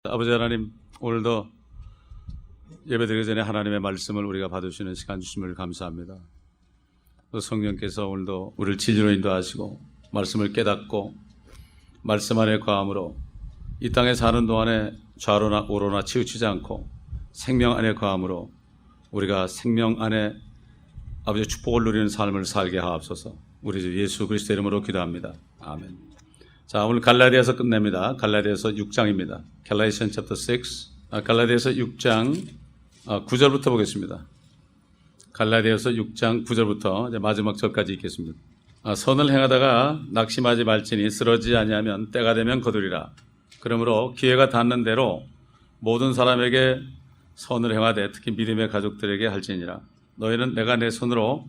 아버지 하나님, 오늘도 예배드리기 전에 하나님의 말씀을 우리가 받을 수 있는 시간 주심을 감사합니다. 또 성령께서 오늘도 우리를 진리로 인도하시고 말씀을 깨닫고 말씀 안에 거함으로 이 땅에 사는 동안에 좌로나 우로나 치우치지 않고 생명 안에 거함으로 우리가 생명 안에 아버지의 축복을 누리는 삶을 살게 하옵소서. 우리 주 예수 그리스도 이름으로 기도합니다. 아멘. 자, 오늘 갈라디아서 끝냅니다. 갈라디아서 6장입니다. Galatians chapter 6. 갈라디아서 6장 9절부터 보겠습니다. 갈라디아서 6장 9절부터 이제 마지막 절까지 읽겠습니다. 선을 행하다가 낙심하지 말지니 쓰러지지 아니하면 때가 되면 거두리라. 그러므로 기회가 닿는 대로 모든 사람에게 선을 행하되 특히 믿음의 가족들에게 할지니라. 너희는 내가 내 손으로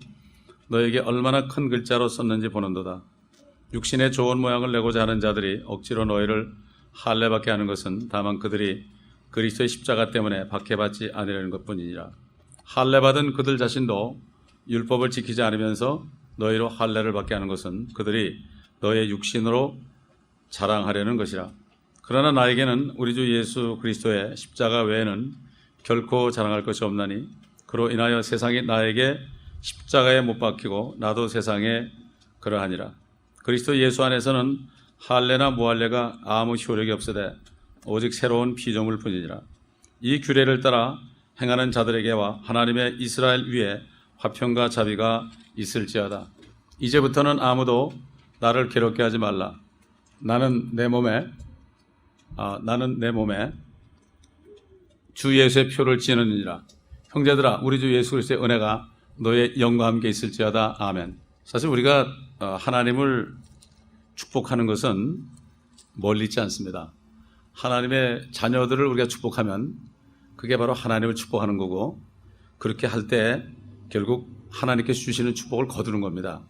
너에게 얼마나 큰 글자로 썼는지 보는도다. 육신의 좋은 모양을 내고자 하는 자들이 억지로 너희를 할례받게 하는 것은 다만 그들이 그리스도의 십자가 때문에 박해받지 않으려는 것뿐이니라. 할례받은 그들 자신도 율법을 지키지 않으면서 너희로 할례를 받게 하는 것은 그들이 너의 육신으로 자랑하려는 것이라. 그러나 나에게는 우리 주 예수 그리스도의 십자가 외에는 결코 자랑할 것이 없나니 그로 인하여 세상이 나에게 십자가에 못 박히고 나도 세상에 그러하니라. 그리스도 예수 안에서는 할례나 무할례가 아무 효력이 없으되 오직 새로운 피조물 뿐이니라. 이 규례를 따라 행하는 자들에게와 하나님의 이스라엘 위에 화평과 자비가 있을지어다. 이제부터는 아무도 나를 괴롭게 하지 말라. 나는 내 몸에 주 예수의 표를 지느니라. 형제들아, 우리 주 예수 그리스도의 은혜가 너의 영과 함께 있을지어다. 아멘. 사실 우리가 하나님을 축복하는 것은 멀리 있지 않습니다. 하나님의 자녀들을 우리가 축복하면 그게 바로 하나님을 축복하는 거고, 그렇게 할 때 결국 하나님께서 주시는 축복을 거두는 겁니다.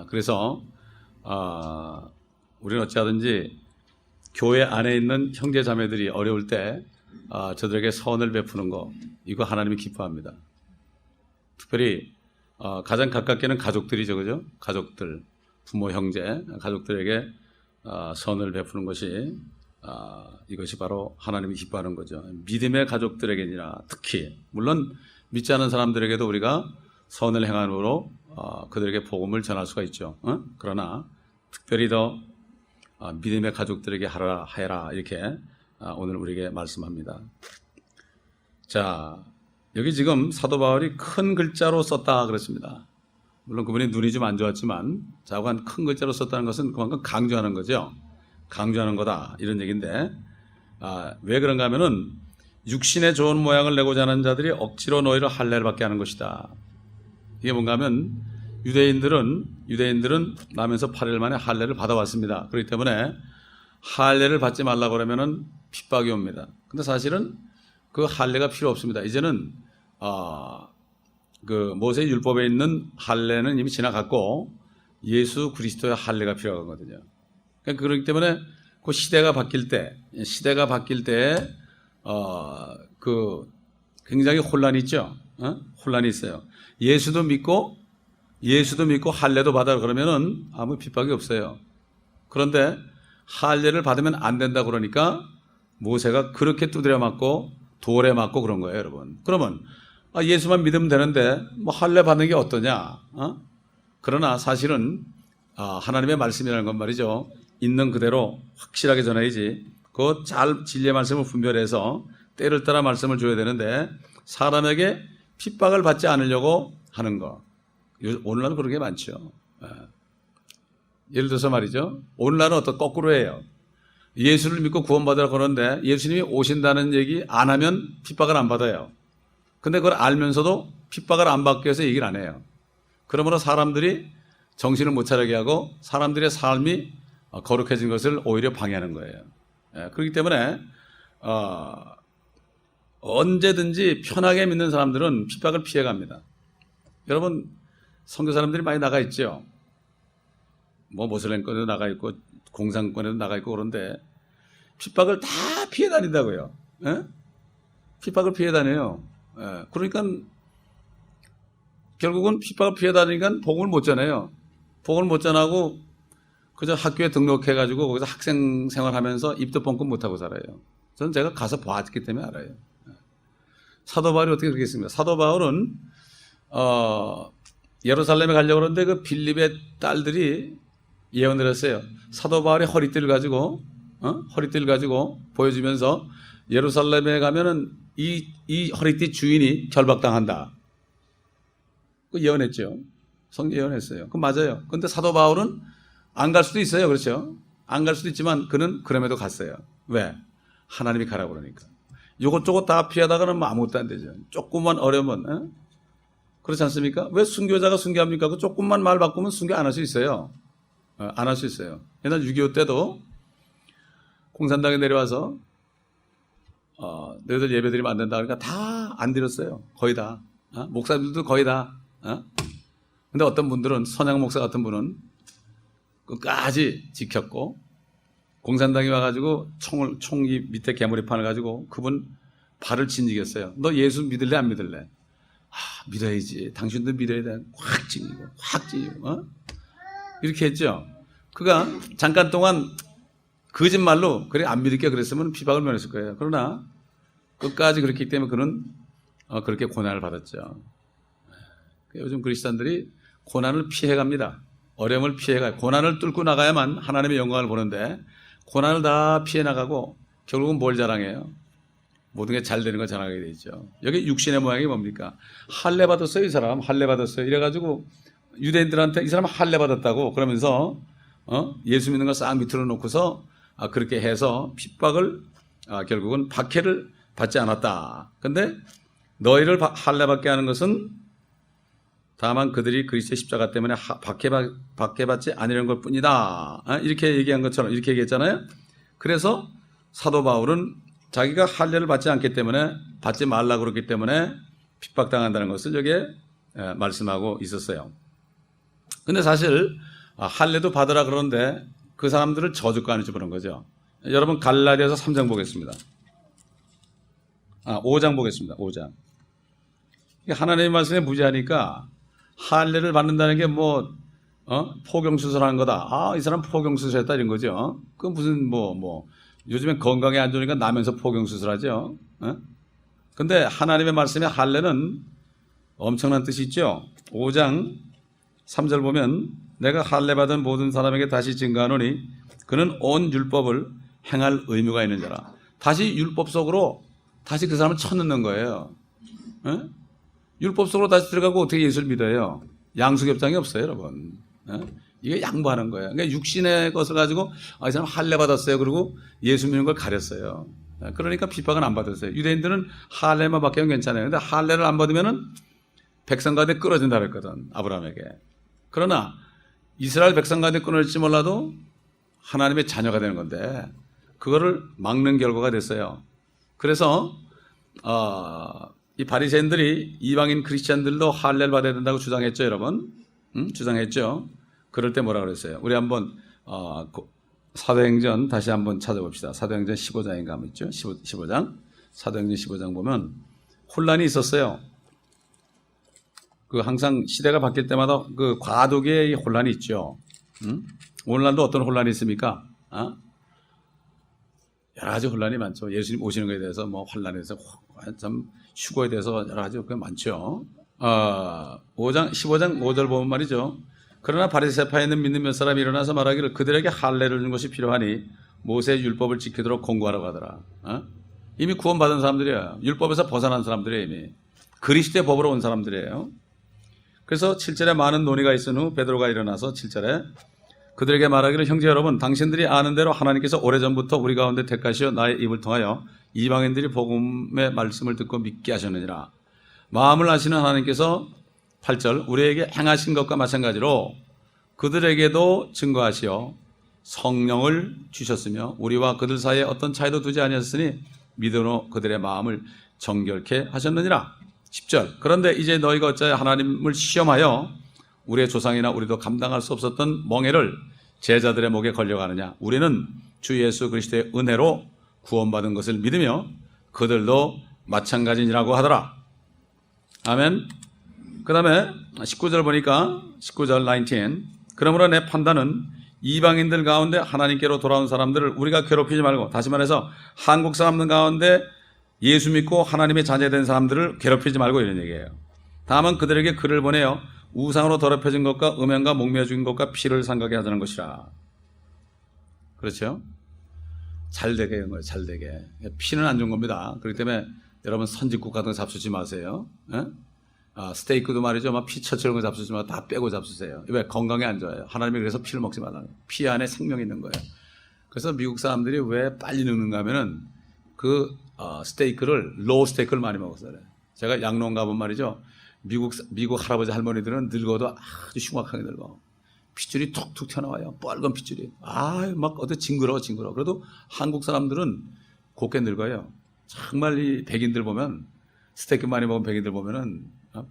그래서 우리는 어찌하든지 교회 안에 있는 형제 자매들이 어려울 때 저들에게 선을 베푸는 거, 이거 하나님이 기뻐합니다. 특별히 가장 가깝게는 가족들이죠, 그죠? 가족들, 부모, 형제, 가족들에게 선을 베푸는 것이 이것이 바로 하나님이 기뻐하는 거죠. 믿음의 가족들에게니라. 특히 물론 믿지 않은 사람들에게도 우리가 선을 행함으로 그들에게 복음을 전할 수가 있죠. 그러나 특별히 더 믿음의 가족들에게 하라 이렇게 오늘 우리에게 말씀합니다. 자, 여기 지금 사도 바울이 큰 글자로 썼다 그랬습니다. 물론 그분이 눈이 좀 안 좋았지만 자관 큰 글자로 썼다는 것은 그만큼 강조하는 거죠. 강조하는 거다 이런 얘기인데, 왜 그런가 하면은 육신의 좋은 모양을 내고자 하는 자들이 억지로 너희를 할례를 받게 하는 것이다. 이게 뭔가 하면 유대인들은 나면서 8일 만에 할례를 받아왔습니다. 그렇기 때문에 할례를 받지 말라고 그러면은 핍박이 옵니다. 근데 사실은 그 할례가 필요 없습니다. 이제는 그 모세 율법에 있는 할례는 이미 지나갔고 예수 그리스도의 할례가 필요하거든요. 그러니까 그렇기 때문에 그 시대가 바뀔 때 그 굉장히 혼란이 있죠. 혼란이 있어요. 예수도 믿고 할례도 받아 그러면은 아무 핍박이 없어요. 그런데 할례를 받으면 안 된다 그러니까 모세가 그렇게 두드려 맞고 돌에 맞고 그런 거예요, 여러분. 그러면 예수만 믿으면 되는데 뭐 할례 받는 게 어떠냐? 그러나 사실은 하나님의 말씀이라는 건 말이죠, 있는 그대로 확실하게 전해야지. 그 잘 진리의 말씀을 분별해서 때를 따라 말씀을 줘야 되는데 사람에게 핍박을 받지 않으려고 하는 거. 오늘날은 그런 게 많죠. 예를 들어서 말이죠, 오늘날은 거꾸로 해요. 예수를 믿고 구원받으라고 그러는데 예수님이 오신다는 얘기 안 하면 핍박을 안 받아요. 근데 그걸 알면서도 핍박을 안 받기 위해서 얘기를 안 해요. 그러므로 사람들이 정신을 못 차리게 하고 사람들의 삶이 거룩해진 것을 오히려 방해하는 거예요. 그렇기 때문에 언제든지 편하게 믿는 사람들은 핍박을 피해갑니다. 여러분, 선교 사람들이 많이 나가 있죠. 뭐 모슬렘권에도 나가 있고 공산권에도 나가 있고 그런데 핍박을 다 피해 다닌다고요. 핍박을 피해 다녀요. 그러니까 결국은 핍박을 피해 다니니까 복음을 못 전해요. 복음을 못 전하고 그저 학교에 등록해가지고 거기서 학생 생활하면서 입도 뻥끗 못하고 살아요. 저는 제가 가서 봤기 때문에 알아요. 사도 바울이 어떻게 그렇게 했습니까? 사도 바울은 예루살렘에 가려고 그러는데 그 빌립의 딸들이 예언을 했어요. 사도 바울의 허리띠를 가지고 보여주면서 예루살렘에 가면은 이 허리띠 주인이 결박당한다. 그 예언했죠. 성경 예언했어요. 그 맞아요. 근데 사도 바울은 안 갈 수도 있어요. 그렇죠? 안 갈 수도 있지만 그는 그럼에도 갔어요. 왜? 하나님이 가라고 그러니까. 요것저것 다 피하다가는 뭐 아무것도 안 되죠. 조금만 어려면, 그렇지 않습니까? 왜 순교자가 순교합니까? 그 조금만 말 바꾸면 순교 안 할 수 있어요. 안 할 수 있어요. 옛날 6.25 때도 공산당에 내려와서 너희들 예배드리면 안 된다 그러니까 다 안 드렸어요. 거의 다. 목사들도 거의 다. 근데 어떤 분들은 선양 목사 같은 분은 끝까지 지켰고 공산당이 와가지고 총이 밑에 개머리판을 가지고 그분 발을 진지겠어요. 너 예수 믿을래 안 믿을래? 믿어야지. 당신도 믿어야 돼. 확 찡이고. 이렇게 했죠. 그가 잠깐 동안 거짓말로 그래 안 믿을게 그랬으면 비박을 면했을 거예요. 그러나 끝까지 그렇기 때문에 그는 그렇게 고난을 받았죠. 요즘 그리스도인들이 고난을 피해갑니다. 어려움을 피해가요. 고난을 뚫고 나가야만 하나님의 영광을 보는데 고난을 다 피해 나가고 결국은 뭘 자랑해요? 모든 게 잘 되는 걸 자랑하게 되죠. 여기 육신의 모양이 뭡니까? 할례 받았어요. 이 사람 할례 받았어요. 이래가지고 유대인들한테 이 사람 할례 받았다고 그러면서 예수 믿는 거 싹 밑으로 놓고서 그렇게 해서 핍박을 결국은 박해를 받지 않았다. 근데 너희를 할례받게 하는 것은 다만 그들이 그리스도의 십자가 때문에 박해받지 아니하는 것 뿐이다. 이렇게 얘기한 것처럼 이렇게 얘기했잖아요. 그래서 사도 바울은 자기가 할례를 받지 않기 때문에 받지 말라고 그랬기 때문에 핍박당한다는 것을 여기에 말씀하고 있었어요. 근데 사실 할례도 받으라 그러는데 그 사람들을 저주가 아닌지 보는 거죠. 여러분 갈라디아서 3장 보겠습니다. 5장 보겠습니다. 5장. 하나님의 말씀에 무지하니까 할례를 받는다는 게 포경수술하는 거다. 이 사람 포경수술했다 이런 거죠. 그 무슨 요즘엔 건강에 안 좋으니까 나면서 포경수술하죠. 근데 하나님의 말씀에 할례는 엄청난 뜻이 있죠. 5장 3절 보면 내가 할례 받은 모든 사람에게 다시 증거하노니 그는 온 율법을 행할 의무가 있는 자라. 다시 율법 속으로 다시 그 사람을 쳐넣는 거예요. 율법 속으로 다시 들어가고 어떻게 예수를 믿어요? 양수겹장이 없어요, 여러분. 이게 양보하는 거예요. 그러니까 육신의 것을 가지고 이 사람 할례 받았어요. 그리고 예수 믿는 걸 가렸어요. 그러니까 비박은 안 받았어요. 유대인들은 할례만 받기는 괜찮아요. 근데 할례를 안 받으면은 백성 가운데 끊어진다 그랬거든, 아브라함에게. 그러나 이스라엘 백성 가운데 끊어질지 몰라도 하나님의 자녀가 되는 건데 그거를 막는 결과가 됐어요. 그래서 이 바리새인들이 이방인 크리스찬들도 할례를 받아야 된다고 주장했죠, 여러분. 주장했죠. 그럴 때 뭐라 그랬어요? 우리 한번 사도행전 다시 한번 찾아봅시다. 사도행전 15장인가 하면 있죠. 15장. 사도행전 15장 보면 혼란이 있었어요. 항상 시대가 바뀔 때마다 과도기의 혼란이 있죠. 오늘날도 어떤 혼란이 있습니까? 여러 가지 혼란이 많죠. 예수님 오시는 것에 대해서 혼란에 대해서 참 휴거에 대해서 여러 가지 많죠. 15장 5절 보면 말이죠. 그러나 바리새파에는 믿는 몇 사람이 일어나서 말하기를 그들에게 할례를 주는 것이 필요하니 모세의 율법을 지키도록 공고하라고 하더라. 이미 구원받은 사람들이에요. 율법에서 벗어난 사람들이에요. 이미 그리스도의 법으로 온 사람들이에요. 그래서 7절에 많은 논의가 있은 후 베드로가 일어나서 7절에 그들에게 말하기를 형제 여러분 당신들이 아는 대로 하나님께서 오래전부터 우리 가운데 택하시어 나의 입을 통하여 이방인들이 복음의 말씀을 듣고 믿게 하셨느니라. 마음을 아시는 하나님께서 8절 우리에게 행하신 것과 마찬가지로 그들에게도 증거하시어 성령을 주셨으며 우리와 그들 사이에 어떤 차이도 두지 아니하셨으니 믿음으로 그들의 마음을 정결케 하셨느니라. 10절 그런데 이제 너희가 어찌하여 하나님을 시험하여 우리의 조상이나 우리도 감당할 수 없었던 멍에를 제자들의 목에 걸려가느냐. 우리는 주 예수 그리스도의 은혜로 구원받은 것을 믿으며 그들도 마찬가지니라고 하더라. 아멘. 그 다음에 19절 보니까 19절 19 그러므로 내 판단은 이방인들 가운데 하나님께로 돌아온 사람들을 우리가 괴롭히지 말고, 다시 말해서 한국 사람들 가운데 예수 믿고 하나님의 자녀된 사람들을 괴롭히지 말고, 이런 얘기예요. 다만 그들에게 글을 보내요. 우상으로 더럽혀진 것과 음행과 목매어 죽인 것과 피를 상하게 하자는 것이라. 그렇죠? 잘 되게 한 거예요. 잘 되게. 피는 안 좋은 겁니다. 그렇기 때문에 여러분 선짓국 같은 거 잡수지 마세요. 스테이크도 말이죠. 막 피 처처럼 거 잡수지 마. 다 빼고 잡수세요. 왜? 건강에 안 좋아요. 하나님이 그래서 피를 먹지 말라는 거예요. 피 안에 생명이 있는 거예요. 그래서 미국 사람들이 왜 빨리 늙는가 하면은 스테이크를, 로우 스테이크를 많이 먹어서 그래요. 제가 양농 가본 말이죠. 미국 할아버지 할머니들은 늙어도 아주 흉악하게 늙어. 핏줄이 툭툭 튀어나와요. 빨간 핏줄이. 막 어디 징그러워. 그래도 한국 사람들은 곱게 늙어요. 정말 이 백인들 보면, 스테이크 많이 먹은 백인들 보면은,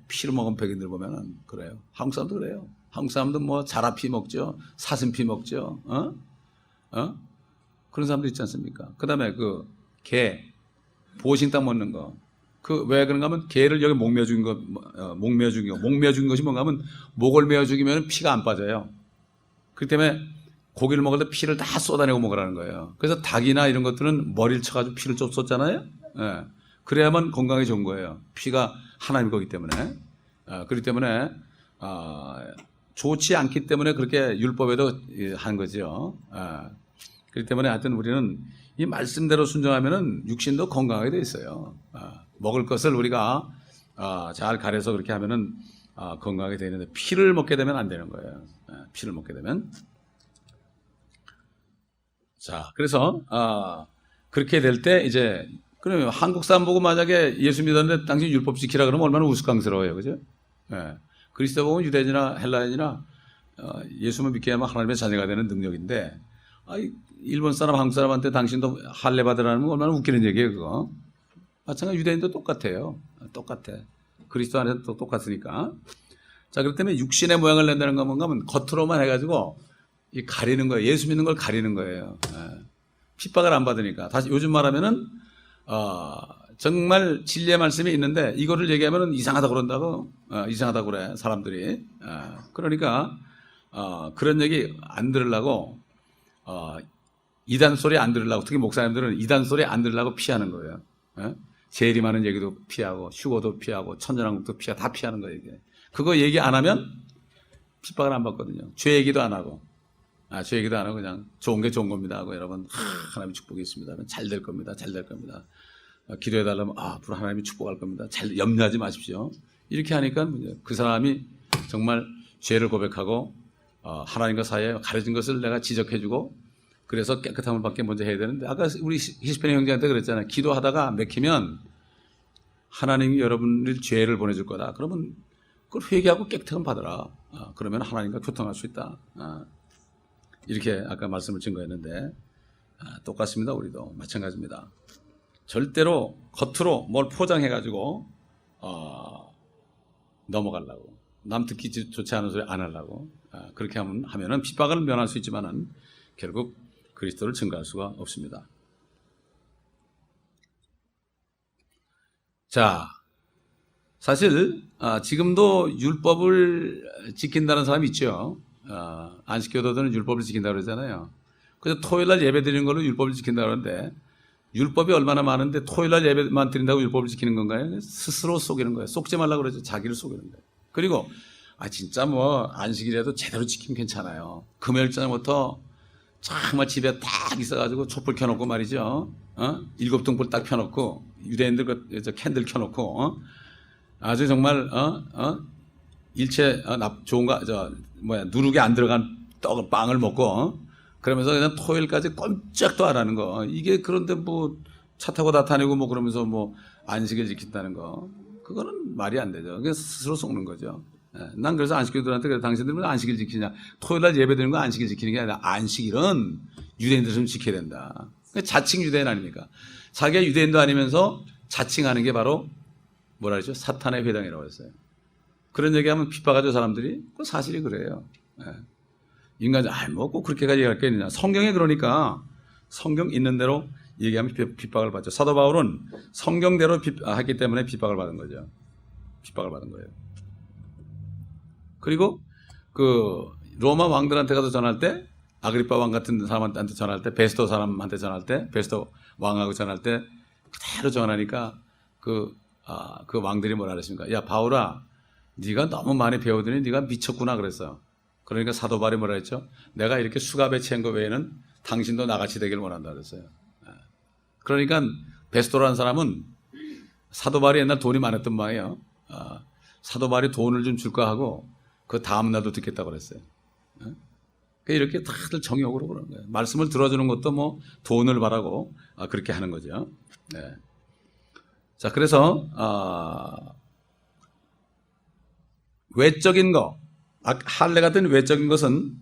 피를 먹은 백인들 보면은 그래요. 한국 사람도 그래요. 한국 사람도 뭐 자라피 먹죠. 사슴피 먹죠. 그런 사람도 있지 않습니까? 그 다음에 개, 보신탕 먹는 거. 왜 그런가 하면 개를 여기 목매어 죽인 것이 뭔가 하면 목을 메어 죽이면 피가 안 빠져요. 그렇기 때문에 고기를 먹을 때 피를 다 쏟아내고 먹으라는 거예요. 그래서 닭이나 이런 것들은 머리를 쳐가지고 피를 좀 쏟잖아요. 그래야만 건강에 좋은 거예요. 피가 하나님 거기 때문에. 그렇기 때문에 좋지 않기 때문에 그렇게 율법에도 한 거죠. 그렇기 때문에 하여튼 우리는 이 말씀대로 순종하면은 육신도 건강하게 돼 있어요. 먹을 것을 우리가 잘 가려서 그렇게 하면은 건강하게 되는데, 피를 먹게 되면 안 되는 거예요. 피를 먹게 되면. 자, 그래서 그렇게 될 때 이제, 그러면 한국 사람 보고 만약에 예수 믿었는데 당신 율법 지키라 그러면 얼마나 우스꽝스러워요, 그죠? 그리스도 보면 유대인이나 헬라인이나 예수만 믿게 하면 하나님의 자녀가 되는 능력인데, 일본 사람, 한국 사람한테 당신도 할례 받으라는 건 얼마나 웃기는 얘기예요, 그거. 마찬가지 유대인도 똑같아요. 똑같아. 그리스도 안에서 또 똑같으니까. 자, 그렇기 때문에 육신의 모양을 낸다는 건 뭔가 하면 겉으로만 해가지고 가리는 거예요. 예수 믿는 걸 가리는 거예요. 핍박을 안 받으니까. 다시 요즘 말하면은 정말 진리의 말씀이 있는데 이거를 얘기하면은 이상하다 그런다고. 이상하다고 그래 사람들이. 그러니까 그런 얘기 안 들으려고 이단 소리 안 들으려고, 특히 목사님들은 이단 소리 안 들으려고 피하는 거예요. 제일이 많은 얘기도 피하고 휴거도 피하고 천연왕국도 피하고 다 피하는 거예요. 이게. 그거 얘기 안 하면 핍박을 안 받거든요. 죄 얘기도 안 하고. 죄 얘기도 안 하고 그냥 좋은 게 좋은 겁니다 하고, 여러분 하나님의 축복이 있습니다. 잘 될 겁니다. 잘 될 겁니다. 기도해달라면 앞으로 하나님이 축복할 겁니다. 잘 염려하지 마십시오. 이렇게 하니까 그 사람이 정말 죄를 고백하고 하나님과 사이에 가려진 것을 내가 지적해주고, 그래서 깨끗함을 받게 먼저 해야 되는데, 아까 우리 히스패닉 형제한테 그랬잖아요. 기도하다가 맥히면 하나님이 여러분을 죄를 보내줄 거다. 그러면 그걸 회개하고 깨끗함을 받아라. 그러면 하나님과 교통할 수 있다. 이렇게 아까 말씀을 증거했는데, 똑같습니다. 우리도 마찬가지입니다. 절대로 겉으로 뭘 포장해가지고 넘어가려고, 남 듣기 좋지 않은 소리 안 하려고, 그렇게 하면은 핍박을 면할 수 있지만은 결국 그리스도를 증거할 수가 없습니다. 자, 사실 지금도 율법을 지킨다는 사람이 있죠. 안식교도들은 율법을 지킨다고 그러잖아요. 그래서 토요일날 예배 드리는 걸로 율법을 지킨다고 그러는데, 율법이 얼마나 많은데 토요일날 예배만 드린다고 율법을 지키는 건가요? 스스로 속이는 거예요. 속지 말라고 그러죠. 자기를 속이는 거예요. 그리고 진짜 뭐 안식일에도 제대로 지키면 괜찮아요. 금요일장부터 정말 집에 딱 있어가지고 촛불 켜놓고 말이죠. 7등불 딱 켜놓고, 유대인들 캔들 켜놓고, 아주 정말 일체 좋은 거 누룩이 안 들어간 빵을 먹고, 그러면서 그냥 토요일까지 꼼짝도 안 하는 거. 이게 그런데 뭐 차 타고 나타내고 뭐 그러면서 뭐 안식일 지킨다는 거, 그거는 말이 안 되죠. 그게 스스로 속는 거죠. 난 그래서 안식일들한테 그래, 당신들은 왜 안식일 지키냐? 토요일날 예배드리는 건 안식일 지키는 게 아니라 안식일은 유대인들 좀 지켜야 된다. 자칭 유대인 아닙니까? 자기가 유대인도 아니면서 자칭하는 게 바로 뭐라 그러죠? 사탄의 회당이라고 했어요. 그런 얘기하면 핍박하죠 사람들이. 그 사실이 그래요. 인간이 뭐 꼭 그렇게까지 얘기할 게 있느냐? 성경에 그러니까 성경 있는 대로 얘기하면 핍박을 받죠. 사도 바울은 성경대로 했기 때문에 핍박을 받은 거죠. 핍박을 받은 거예요. 그리고 그 로마 왕들한테 가서 전할 때 아그리파 왕 같은 사람한테 전화할 때, 베스토 사람한테 전화할 때, 베스토 왕하고 전화할 때 그대로 전화하니까 그 왕들이 뭐라 그랬습니까? 야, 바울아, 네가 너무 많이 배우더니 네가 미쳤구나 그랬어요. 그러니까 사도 바울이 뭐라 했죠? 내가 이렇게 수갑에 채운 거 외에는 당신도 나같이 되길 원한다 그랬어요. 그러니까 베스토라는 사람은 사도 바울이 옛날 돈이 많았던 모양이에요. 사도 바울이 돈을 좀 줄까 하고 그 다음 날도 듣겠다고 그랬어요. 이렇게 다들 정욕으로 그러는 거예요. 말씀을 들어주는 것도 뭐 돈을 바라고 그렇게 하는 거죠. 네. 자, 그래서 외적인 거, 할례 같은 외적인 것은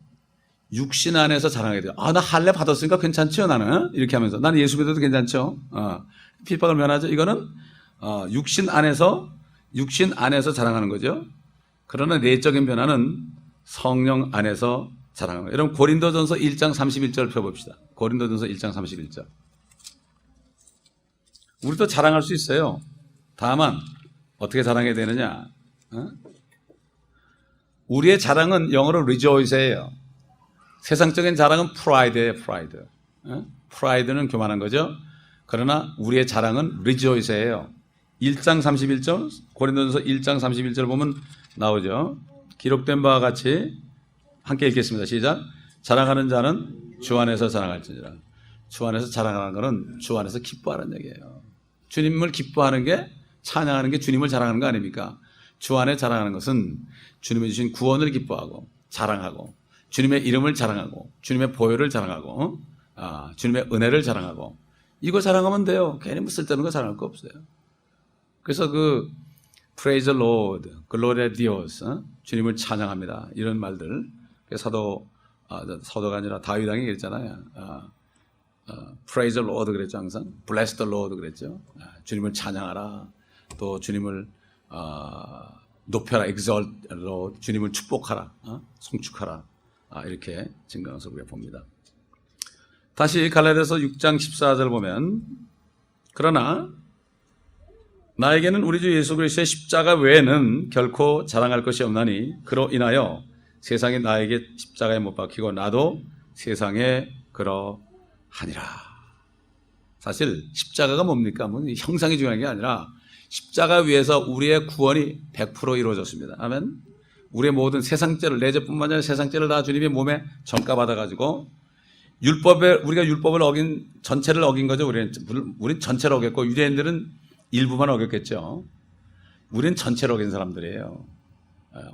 육신 안에서 자랑하게 돼요. 나 할례 받았으니까 괜찮죠, 나는. 이렇게 하면서. 나는 예수 믿어도 괜찮죠. 핍박을 면하죠. 이거는 육신 안에서 자랑하는 거죠. 그러나 내적인 변화는 성령 안에서 자랑하는 거예요. 여러분, 고린도전서 1장 31절 펴봅시다. 고린도전서 1장 31절. 우리도 자랑할 수 있어요. 다만 어떻게 자랑해야 되느냐? 우리의 자랑은 영어로 rejoice예요. 세상적인 자랑은 pride예요. pride. pride는 교만한 거죠. 그러나 우리의 자랑은 rejoice예요. 1장 31절, 고린도전서 1장 31절 보면 나오죠. 기록된 바와 같이 함께 읽겠습니다. 시작. 자랑하는 자는 주 안에서 자랑할지니라. 주 안에서 자랑하는 것은 주 안에서 기뻐하는 얘기예요. 주님을 기뻐하는 게, 찬양하는 게 주님을 자랑하는 거 아닙니까? 주 안에 자랑하는 것은 주님이 주신 구원을 기뻐하고 자랑하고, 주님의 이름을 자랑하고, 주님의 보혈을 자랑하고, 주님의 은혜를 자랑하고, 이거 자랑하면 돼요. 괜히 뭐 쓸데없는 거 자랑할 거 없어요. 그래서 praise the Lord, gloria a Dios, 주님을 찬양합니다. 이런 말들. 사도가 아니라 다윗 왕이 그랬잖아요. praise the Lord 그랬죠, 항상. bless the Lord 그랬죠. 주님을 찬양하라. 또 주님을 높여라, exalt Lord. 주님을 축복하라, 송축하라. 이렇게 증거해서 우리가 봅니다. 다시 갈라디아서 6장 14절 보면, 그러나 나에게는 우리 주 예수 그리스도의 십자가 외에는 결코 자랑할 것이 없나니 그로 인하여 세상이 나에게 십자가에 못 박히고 나도 세상에 그러하니라. 사실 십자가가 뭡니까? 뭐 형상이 중요한 게 아니라 십자가 위에서 우리의 구원이 100% 이루어졌습니다. 아멘. 우리의 모든 세상죄를, 내 죄뿐만 아니라 세상죄를 다 주님의 몸에 전가받아가지고 우리가 율법을 어긴, 전체를 어긴 거죠. 우리는 전체를 어겼고 유대인들은 일부만 어겼겠죠. 우리는 전체를 어긴 사람들이에요.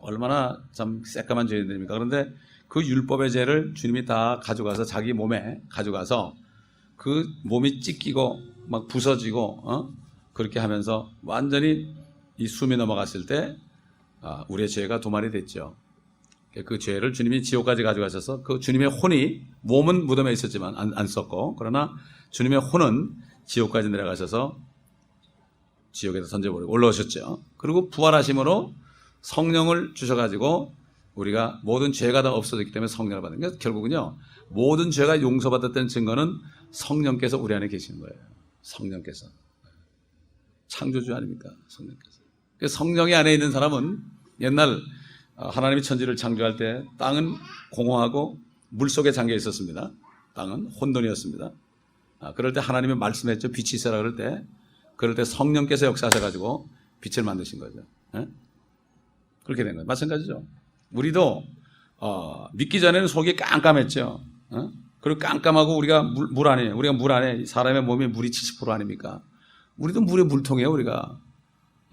얼마나 참 새까만 죄인들입니까? 그런데 그 율법의 죄를 주님이 다 가져가서 자기 몸에 가져가서 그 몸이 찢기고 막 부서지고 그렇게 하면서 완전히 이 숨이 넘어갔을 때 우리의 죄가 도말이 됐죠. 그 죄를 주님이 지옥까지 가져가셔서 그 주님의 혼이, 몸은 무덤에 있었지만 안 썼고, 그러나 주님의 혼은 지옥까지 내려가셔서 지옥에서 던져버리고 올라오셨죠. 그리고 부활하심으로 성령을 주셔가지고 우리가 모든 죄가 다 없어졌기 때문에 성령을 받는 거예요. 결국은요, 모든 죄가 용서받았다는 증거는 성령께서 우리 안에 계시는 거예요. 성령께서. 창조주 아닙니까? 성령께서. 성령이 안에 있는 사람은, 옛날 하나님이 천지를 창조할 때 땅은 공허하고 물속에 잠겨 있었습니다. 땅은 혼돈이었습니다. 그럴 때 하나님이 말씀했죠. 빛이 있어라 그럴 때 성령께서 역사하셔가지고 빛을 만드신 거죠. 그렇게 된 거예요. 마찬가지죠. 우리도 믿기 전에는 속이 깜깜했죠. 그리고 깜깜하고 우리가 물 안에 사람의 몸에 물이 70% 아닙니까? 우리도 물의 물통이에요. 우리가.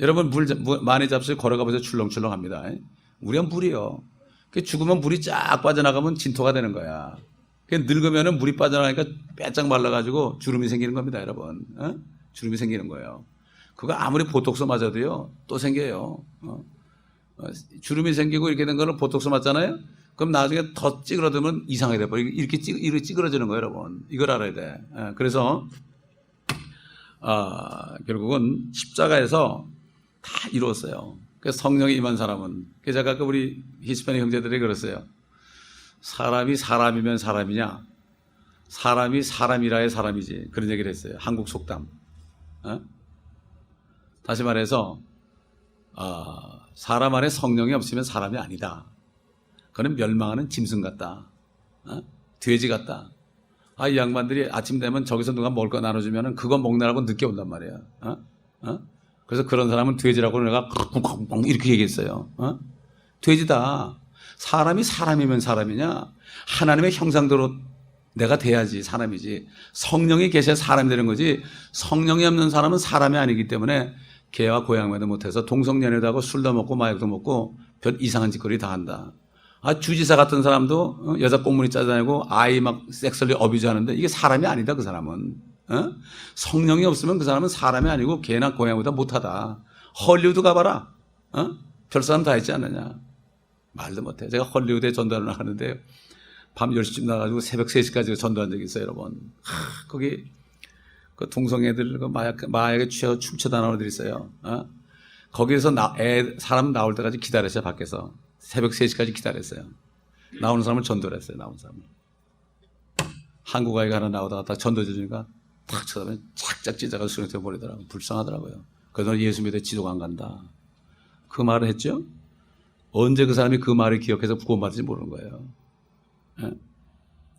여러분 물 많이 잡수고 걸어가 보세요. 출렁출렁합니다. 우리가 물이요. 죽으면 물이 쫙 빠져나가면 진토가 되는 거야. 늙으면 물이 빠져나가니까 빼짝 말라가지고 주름이 생기는 겁니다, 여러분. 주름이 생기는 거예요. 그거 아무리 보톡스 맞아도요, 또 생겨요. 주름이 생기고 이렇게 된 거는 보톡스 맞잖아요? 그럼 나중에 더 찌그러들면 이상하게 돼버려. 이렇게 찌그러지는 거예요, 여러분. 이걸 알아야 돼. 그래서, 결국은 십자가에서 다 이루었어요. 그래서 성령이 임한 사람은, 그래서 아까 우리 히스패닉 형제들이 그랬어요. 사람이 사람이면 사람이냐? 사람이 사람이라야 사람이지. 그런 얘기를 했어요. 한국 속담. 다시 말해서 사람 안에 성령이 없으면 사람이 아니다. 그는 멸망하는 짐승 같다. 돼지 같다. 이 양반들이 아침 되면 저기서 누가 먹을 거 나눠주면 그거 먹느라고 늦게 온단 말이야. 그래서 그런 사람은 돼지라고 내가 이렇게 얘기했어요. 돼지다. 사람이 사람이면 사람이냐? 하나님의 형상대로 내가 돼야지 사람이지. 성령이 계셔야 사람이 되는 거지. 성령이 없는 사람은 사람이 아니기 때문에 개와 고양이도 못해서 동성연애도 하고 술도 먹고 마약도 먹고 별 이상한 짓거리 다 한다. 주지사 같은 사람도 여자 꽁무니 짜다니고 아이 막 섹스얼리 어뷰즈 하는데 이게 사람이 아니다. 그 사람은 성령이 없으면 그 사람은 사람이 아니고 개나 고양이보다 못하다. 헐리우드 가봐라. 별 사람 다 있지 않느냐. 말도 못해. 제가 헐리우드에 전도를 하는데 밤 10시쯤 나가지고 새벽 3시까지 전도한 적이 있어요, 여러분. 거기 그 동성애들 그 마약에 취해서 춤추다 나오는 애들 있어요. 거기에서 사람 나올 때까지 기다렸어요, 밖에서. 새벽 3시까지 기다렸어요. 나오는 사람을 전도를 했어요, 나오는 사람을. 한국 아이가 하나 나오다가 딱 전도 주니까 탁 쳐다보면 착착 찢어가 수능태 버리더라고요. 불쌍하더라고요. 그래서 예수 믿어 지도가 안 간다. 그 말을 했죠? 언제 그 사람이 그 말을 기억해서 구원받을지 모르는 거예요.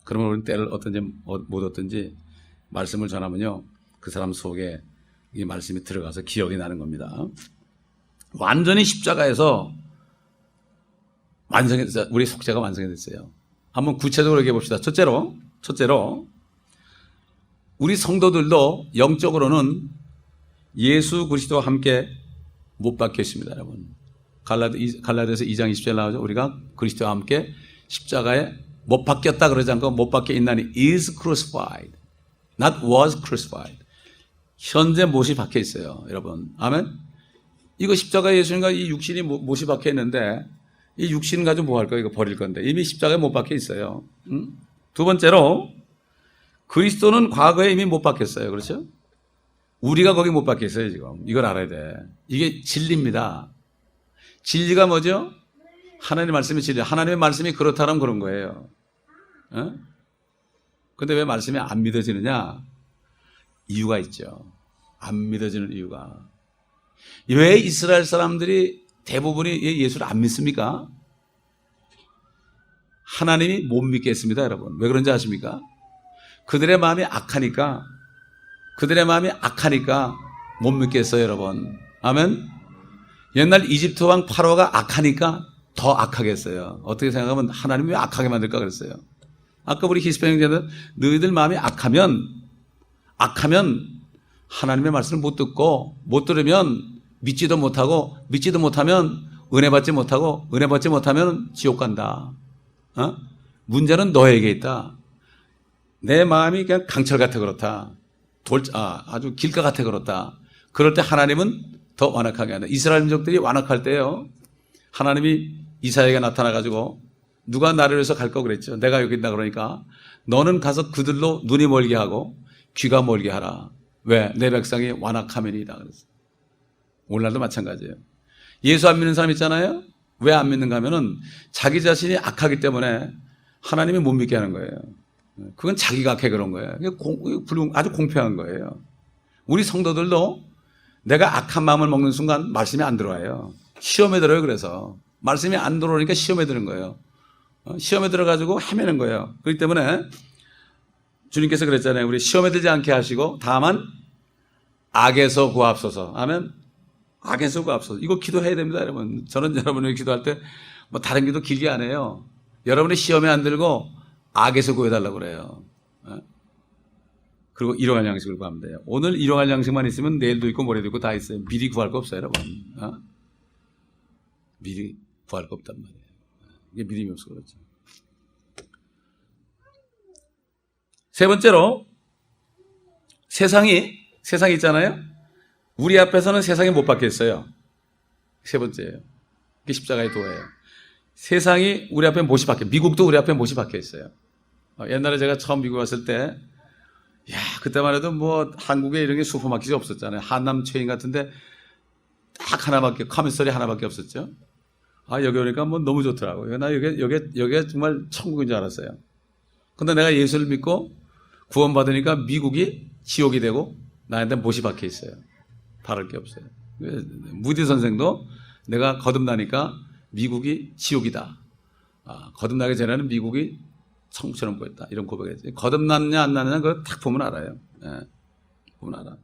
그러면 우리는 때를 어떤지 못 얻든지 말씀을 전하면요, 그 사람 속에 이 말씀이 들어가서 기억이 나는 겁니다. 완전히 십자가에서 완성했어요. 우리 속죄가 완성이 됐어요. 한번 구체적으로 얘기해 봅시다. 첫째로 우리 성도들도 영적으로는 예수 그리스도와 함께 못 박혀 있습니다, 여러분. 갈라디아서 2장 20절 나오죠. 우리가 그리스도와 함께 십자가에 못 박혔다 그러지 않고 못 박혀 있나니 is crucified, not was crucified. 현재 못이 박혀 있어요, 여러분. 아멘. 이거 십자가에 예수님과 이 육신이 못이 박혀 있는데 이 육신 가지고 뭐 할 거예요? 이거 버릴 건데 이미 십자가에 못 박혀 있어요. 두 번째로 그리스도는 과거에 이미 못 박혔어요. 그렇죠? 우리가 거기 못 박혀 있어요, 지금. 이걸 알아야 돼. 이게 진리입니다. 진리가 뭐죠? 하나님의 말씀이 진리. 하나님의 말씀이 그렇다면 그런 거예요. 근데 왜 말씀이 안 믿어지느냐? 이유가 있죠. 안 믿어지는 이유가. 왜 이스라엘 사람들이 대부분이 예수를 안 믿습니까? 하나님이 못 믿겠습니다, 여러분. 왜 그런지 아십니까? 그들의 마음이 악하니까 못 믿겠어요, 여러분. 아멘? 옛날 이집트 왕 파로가 악하니까 더 악하겠어요. 어떻게 생각하면 하나님이 왜 악하게 만들까 그랬어요. 아까 우리 히스패닉 형제들 너희들 마음이 악하면 하나님의 말씀을 못 듣고 못 들으면 믿지도 못하면 은혜 받지 못하면 지옥 간다. 문제는 너에게 있다. 내 마음이 그냥 강철 같아 그렇다. 아주 길가 같아 그렇다. 그럴 때 하나님은 더 완악하게 한다. 이스라엘 민족들이 완악할 때요, 하나님이 이사야에게 나타나가지고 누가 나를 위해서 갈 거 그랬죠. 내가 여기 있다 그러니까 너는 가서 그들로 눈이 멀게 하고 귀가 멀게 하라. 왜? 내 백성이 완악하면이다 그랬어요. 오늘날도 마찬가지예요. 예수 안 믿는 사람 있잖아요. 왜 안 믿는가 하면은 자기 자신이 악하기 때문에 하나님이 못 믿게 하는 거예요. 그건 자기가 악해 그런 거예요. 아주 공평한 거예요. 우리 성도들도 내가 악한 마음을 먹는 순간 말씀이 안 들어와요. 시험에 들어요. 그래서 말씀이 안 들어오니까 시험에 드는 거예요. 시험에 들어가지고 헤매는 거예요. 그렇기 때문에 주님께서 그랬잖아요. 우리 시험에 들지 않게 하시고 다만 악에서 구하옵소서. 아멘. 악에서 구하옵소서. 이거 기도해야 됩니다, 여러분. 저는 여러분이 기도할 때 뭐 다른 기도 길게 안 해요. 여러분이 시험에 안 들고 악에서 구해달라고 그래요. 그리고 일용할 양식을 구하면 돼요. 오늘 일용할 양식만 있으면 내일도 있고 모레도 있고 다 있어요. 미리 구할 거 없어요, 여러분. 미리 구할 거 없단 말이에요. 이게 믿음이 없어 그렇죠. 세 번째로 세상이 있잖아요. 우리 앞에서는 세상이 못 박혔어요. 세 번째예요. 이게 십자가의 도예요. 세상이 우리 앞에 못이 박혀. 미국도 우리 앞에 못이 박혀 있어요. 옛날에 제가 처음 미국 왔을 때, 그때만 해도 뭐 한국에 이런 게 슈퍼마켓이 없었잖아요. 한남 체인 같은데 딱 하나밖에, 카미소리 하나밖에 없었죠. 여기 오니까 뭐 너무 좋더라고요. 나 여기가 정말 천국인 줄 알았어요. 근데 내가 예수를 믿고 구원받으니까 미국이 지옥이 되고 나한테 못이 박혀 있어요. 바랄 게 없어요. 무디 선생도 내가 거듭나니까 미국이 지옥이다. 거듭나기 전에는 미국이 성처럼 보였다. 이런 고백이지. 거듭났냐 안 났느냐 그거 딱 보면 알아요. 예, 보면 알아.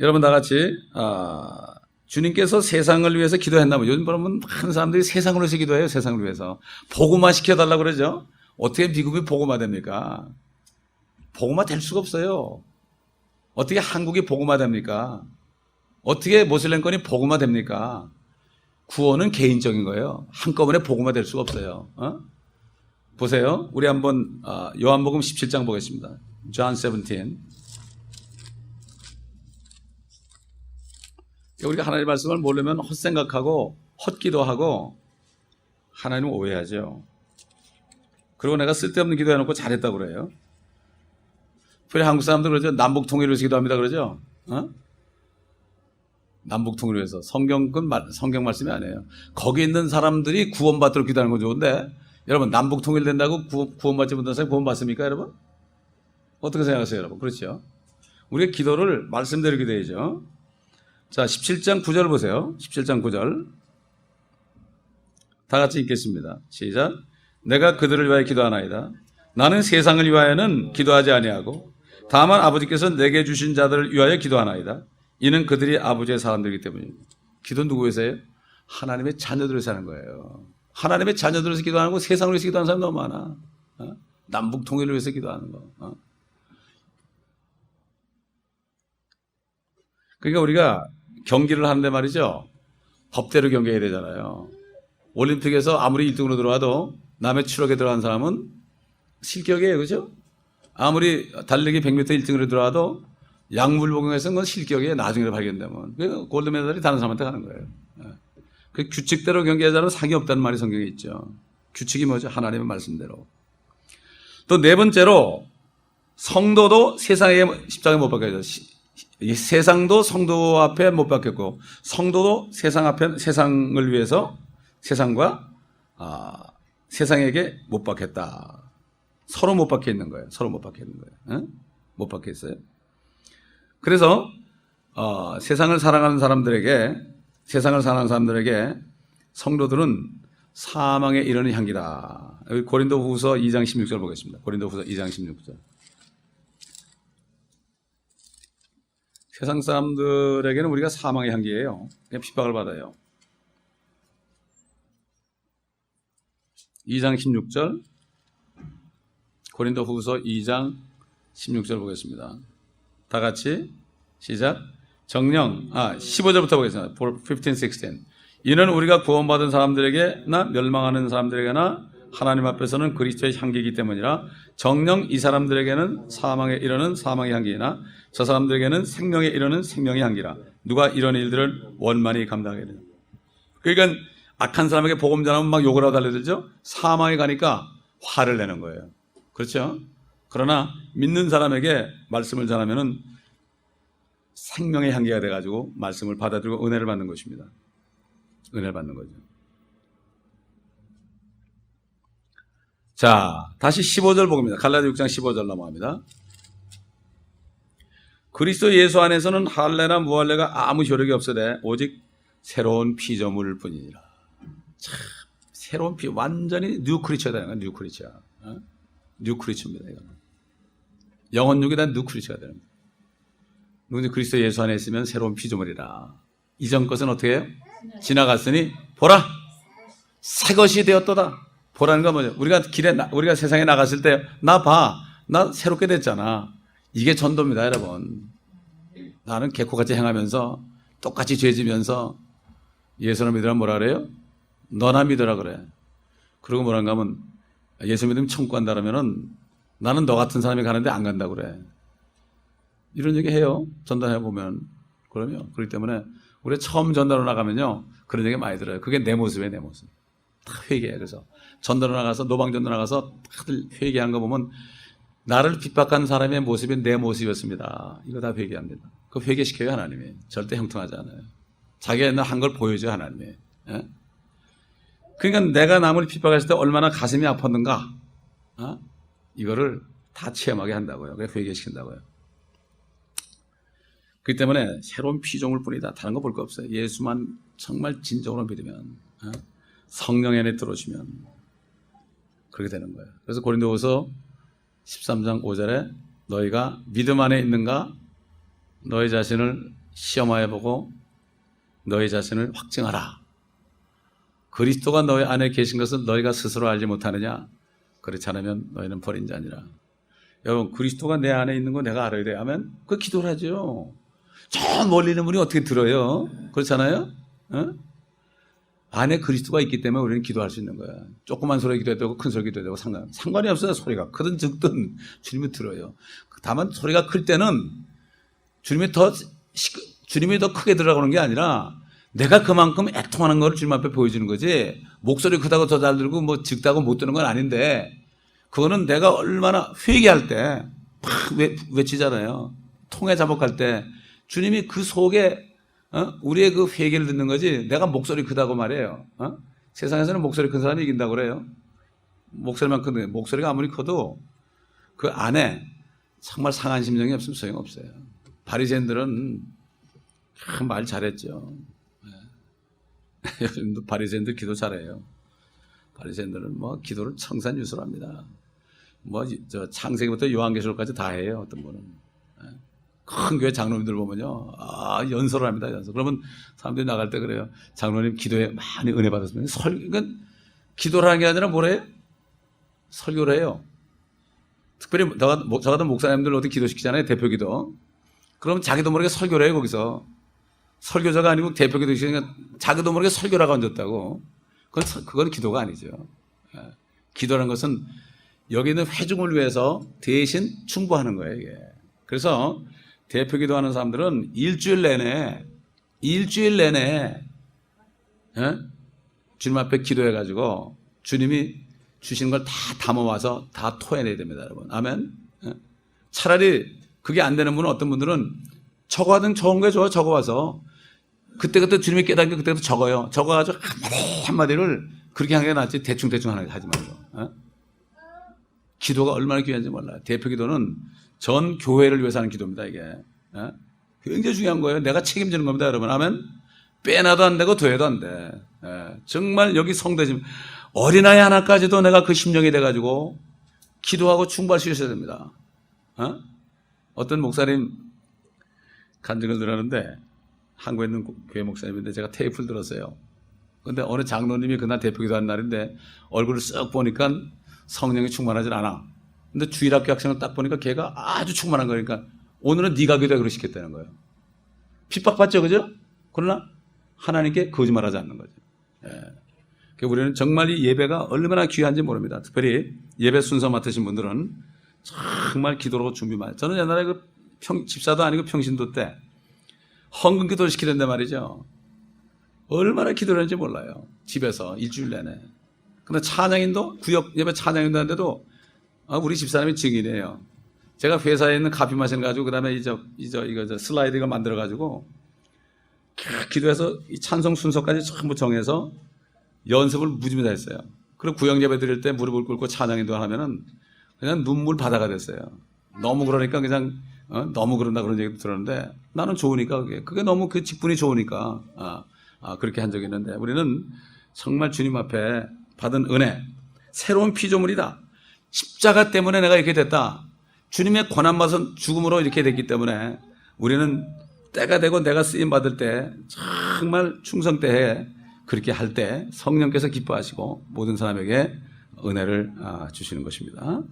여러분 다 같이 주님께서 세상을 위해서 기도했나면 요즘 보면 많은 사람들이 세상을 위해서 기도해요. 세상을 위해서. 복음화 시켜달라고 그러죠. 어떻게 미국이 복음화 됩니까? 복음화 될 수가 없어요. 어떻게 한국이 복음화 됩니까? 어떻게 모슬렘권이 복음화 됩니까? 구원은 개인적인 거예요. 한꺼번에 복음화 될 수가 없어요. 보세요. 우리 한번 요한복음 17장 보겠습니다. John 17. 우리가 하나님의 말씀을 모르면 헛생각하고 헛기도하고 하나님을 오해하죠. 그리고 내가 쓸데없는 기도해놓고 잘했다고 그래요. 그래 한국 사람들 그러죠. 남북 통일을 위해서 기도합니다 그러죠. 남북 통일을 위해서. 성경 말씀이 아니에요. 거기 있는 사람들이 구원받도록 기도하는 건 좋은데 여러분 남북 통일된다고 구원받지 못한 사람이 구원받습니까 여러분? 어떻게 생각하세요 여러분? 그렇죠. 우리가 기도를 말씀대로 기도해야죠. 자 17장 9절 보세요. 17장 9절 다 같이 읽겠습니다. 시작. 내가 그들을 위하여 기도하나이다. 나는 세상을 위하여는 기도하지 아니하고 다만 아버지께서 내게 주신 자들을 위하여 기도하나이다. 이는 그들이 아버지의 사람들이기 때문입니다. 기도는 누구 위해서예요? 하나님의 자녀들을 위해서 하는 거예요. 하나님의 자녀들을 위해서 기도하는 거 세상을 위해서 기도하는 사람 너무 많아. 남북 통일을 위해서 기도하는 거. 그러니까 우리가 경기를 하는데 말이죠. 법대로 경기해야 되잖아요. 올림픽에서 아무리 1등으로 들어와도 남의 추락에 들어간 사람은 실격이에요. 그죠? 아무리 달리기 100m 1등으로 들어와도 약물복용에서는 건 실격이에요. 나중에 발견되면. 그 골드메달이 다른 사람한테 가는 거예요. 그 규칙대로 경기하자는 상이 없다는 말이 성경에 있죠. 규칙이 뭐죠? 하나님의 말씀대로. 또 네 번째로 성도도 세상에 십자가에 못 박혀져. 세상도 성도 앞에 못 박혔고 성도도 세상을 위해서 세상과 세상에게 못 박혔다. 서로 못 박혀 있는 거예요. 서로 못 박혀 있는 거예요. 못 박혀 있어요. 그래서 세상을 사랑하는 사람들에게 성도들은 사망에 이르는 향기다. 여기 고린도후서 2장 16절 보겠습니다. 고린도후서 2장 16절. 세상 사람들에게는 우리가 사망의 향기예요. 그냥 핍박을 받아요. 2장 16절. 고린도후서 2장 16절 보겠습니다. 다 같이 시작. 정령 15절부터 보겠습니다. 15, 16. 이는 우리가 구원받은 사람들에게나 멸망하는 사람들에게나 하나님 앞에서는 그리스도의 향기이기 때문이라. 정령 이 사람들에게는 사망에 이르는 사망의 향기이나 저 사람들에게는 생명에 이르는 생명의 향기라. 누가 이런 일들을 원만히 감당하게 되냐. 그러니까 악한 사람에게 복음 전하면 막 욕을 하고 달려들죠. 사망에 가니까 화를 내는 거예요. 그렇죠? 그러나 믿는 사람에게 말씀을 전하면은 생명의 향기가 돼가지고 말씀을 받아들이고 은혜를 받는 것입니다. 은혜를 받는 거죠. 자, 다시 15절 보겠습니다. 갈라디아 6장 15절 넘어갑니다. 그리스도 예수 안에서는 할례나 무할례가 아무 효력이 없으되 오직 새로운 피조물 뿐이니라. 참 새로운 완전히 뉴 크리처다. 뉴 크리처. 뉴 크리처입니다. 이거는. 영혼육이 다 뉴 크리처가 되는 거예요. 누군지 그리스도 예수 안에 있으면 새로운 피조물이라. 이전 것은 어떻게 해요? 지나갔으니 보라 새 것이 되었도다. 보라는 건 뭐죠? 우리가 세상에 나갔을 때 나 봐. 나 새롭게 됐잖아. 이게 전도입니다, 여러분. 나는 개코같이 행하면서 똑같이 죄지면서 예수를 믿으라 뭐라 그래요? 너나 믿으라 그래. 그리고 뭐란가 하면 예수 믿으면 천국 간다 그러면은 나는 너 같은 사람이 가는데 안 간다 그래. 이런 얘기 해요. 전달해 보면. 그렇기 때문에 우리가 처음 전달로 나가면요. 그런 얘기 많이 들어요. 그게 내 모습이에요, 내 모습. 다 회개해. 그래서 전달로 나가서 노방전도 나가서 다들 회개한 거 보면 나를 핍박한 사람의 모습이 내 모습이었습니다. 이거 다 회개합니다. 그거 회개시켜요, 하나님이. 절대 형통하지 않아요. 자기가 한 걸 보여줘요, 하나님이. 예? 그러니까 내가 남을 핍박했을 때 얼마나 가슴이 아팠는가, 이거를 다 체험하게 한다고요. 그래서 회개시킨다고요. 그렇기 때문에 새로운 피조물 뿐이다. 다른 거 볼 거 없어요. 예수만 정말 진정으로 믿으면, 성령 안에 들어오시면 그렇게 되는 거예요. 그래서 고린도후서 13장 5절에 너희가 믿음 안에 있는가 너희 자신을 시험하여 보고 너희 자신을 확증하라. 그리스도가 너희 안에 계신 것은 너희가 스스로 알지 못하느냐? 그렇지 않으면 너희는 버린 자니라. 여러분, 그리스도가 내 안에 있는 거 내가 알아야 돼 하면 그 기도를 하죠. 저 멀리 있는 분이 어떻게 들어요? 그렇잖아요? 어? 안에 그리스도가 있기 때문에 우리는 기도할 수 있는 거야. 조그만 소리 기도해도 되고 큰 소리 기도해도 되고 상관이 없어요. 소리가 크든 적든 주님이 들어요. 다만 소리가 클 때는 주님이 더 크게 들어가는 게 아니라 내가 그만큼 애통하는 걸 주님 앞에 보여주는 거지. 목소리 크다고 더 잘 들고 뭐 적다고 못 듣는 건 아닌데 그거는 내가 얼마나 회개할 때 막 외치잖아요. 통에 자복할 때 주님이 그 속에 우리의 그 회개를 듣는 거지. 내가 목소리 크다고 말해요. 세상에서는 목소리 큰 사람이 이긴다고 그래요. 목소리만 큰데 목소리가 아무리 커도 그 안에 정말 상한 심정이 없으면 소용없어요. 바리새인들은 참 말 잘했죠. 요즘도 바리새인들 기도 잘해요. 바리새인들은 뭐 기도를 청산유수합니다. 뭐 저 창세기부터 요한계시록까지 다 해요. 어떤 분은 큰 교회 장로님들 보면요, 연설을 합니다. 연설. 그러면 사람들이 나갈 때 그래요. 장로님 기도에 많이 은혜 받았으면 그러니까 기도를 하는 게 아니라 뭐래요? 설교를 해요. 특별히 저 같은 목사님들 어디 기도시키잖아요. 대표기도. 그럼 자기도 모르게 설교를 해요. 거기서. 설교자가 아니고 대표기도 시키니까 자기도 모르게 설교라고 앉았다고. 그건 기도가 아니죠. 기도라는 것은 여기 있는 회중을 위해서 대신 충고하는 거예요. 이게. 그래서 대표기도 하는 사람들은 일주일 내내 주님 앞에 기도해가지고 주님이 주신 걸 다 담아와서 다 토해내야 됩니다. 여러분. 아멘. 차라리 그게 안 되는 분은 어떤 분들은 적어하든 적은 게 좋아. 적어와서 그때그때 주님이 깨닫는 게 그때부터 적어요. 적어가지고 한마디를 그렇게 하는 게 낫지 대충 하지 말고. 기도가 얼마나 귀한지 몰라요. 대표기도는 전 교회를 위해서 하는 기도입니다. 이게 굉장히 중요한 거예요. 내가 책임지는 겁니다. 여러분. 아멘. 빼놔도 안 되고 더해도 안 돼. 정말 여기 성도지만 어린아이 하나까지도 내가 그 심령이 돼가지고 기도하고 충고하셔야 됩니다. 어떤 목사님 간증을 들었는데 한국에 있는 교회 목사님인데 제가 테이프를 들었어요. 근데 어느 장로님이 그날 대표기도 한 날인데 얼굴을 쓱 보니까 성령이 충만하지 않아. 근데 주일학교 학생을 딱 보니까 걔가 아주 충만한 거니까 오늘은 네가 기도해 그러시겠다는 거예요. 핍박받죠, 그죠? 그러나 하나님께 거짓말하지 않는 거죠. 그러니까 우리는 정말 이 예배가 얼마나 귀한지 모릅니다. 특별히 예배 순서 맡으신 분들은 정말 기도로 준비 많이. 저는 옛날에 집사도 아니고 평신도 때 헌금 기도를 시키는데 말이죠. 얼마나 기도를 했는지 몰라요. 집에서 일주일 내내. 근데 찬양인도 구역 예배 찬양인도 하는데도 우리 집사람이 증인이에요. 제가 회사에 있는 커피 마신 가지고 그다음에 이거 슬라이드 이거 만들어 가지고 기도해서 이 찬송 순서까지 전부 정해서 연습을 무지무지 했어요. 그리고 구역 예배 드릴 때 무릎을 꿇고 찬양인도 하면은 그냥 눈물 바다가 됐어요. 너무 그러니까 그냥 너무 그런다 그런 얘기도 들었는데 나는 좋으니까 그게 너무 그 직분이 좋으니까 그렇게 한 적이 있는데 우리는 정말 주님 앞에 받은 은혜, 새로운 피조물이다. 십자가 때문에 내가 이렇게 됐다. 주님의 권한받은 죽음으로 이렇게 됐기 때문에 우리는 때가 되고 내가 쓰임 받을 때 정말 충성되게 그렇게 할 때 성령께서 기뻐하시고 모든 사람에게 은혜를 주시는 것입니다.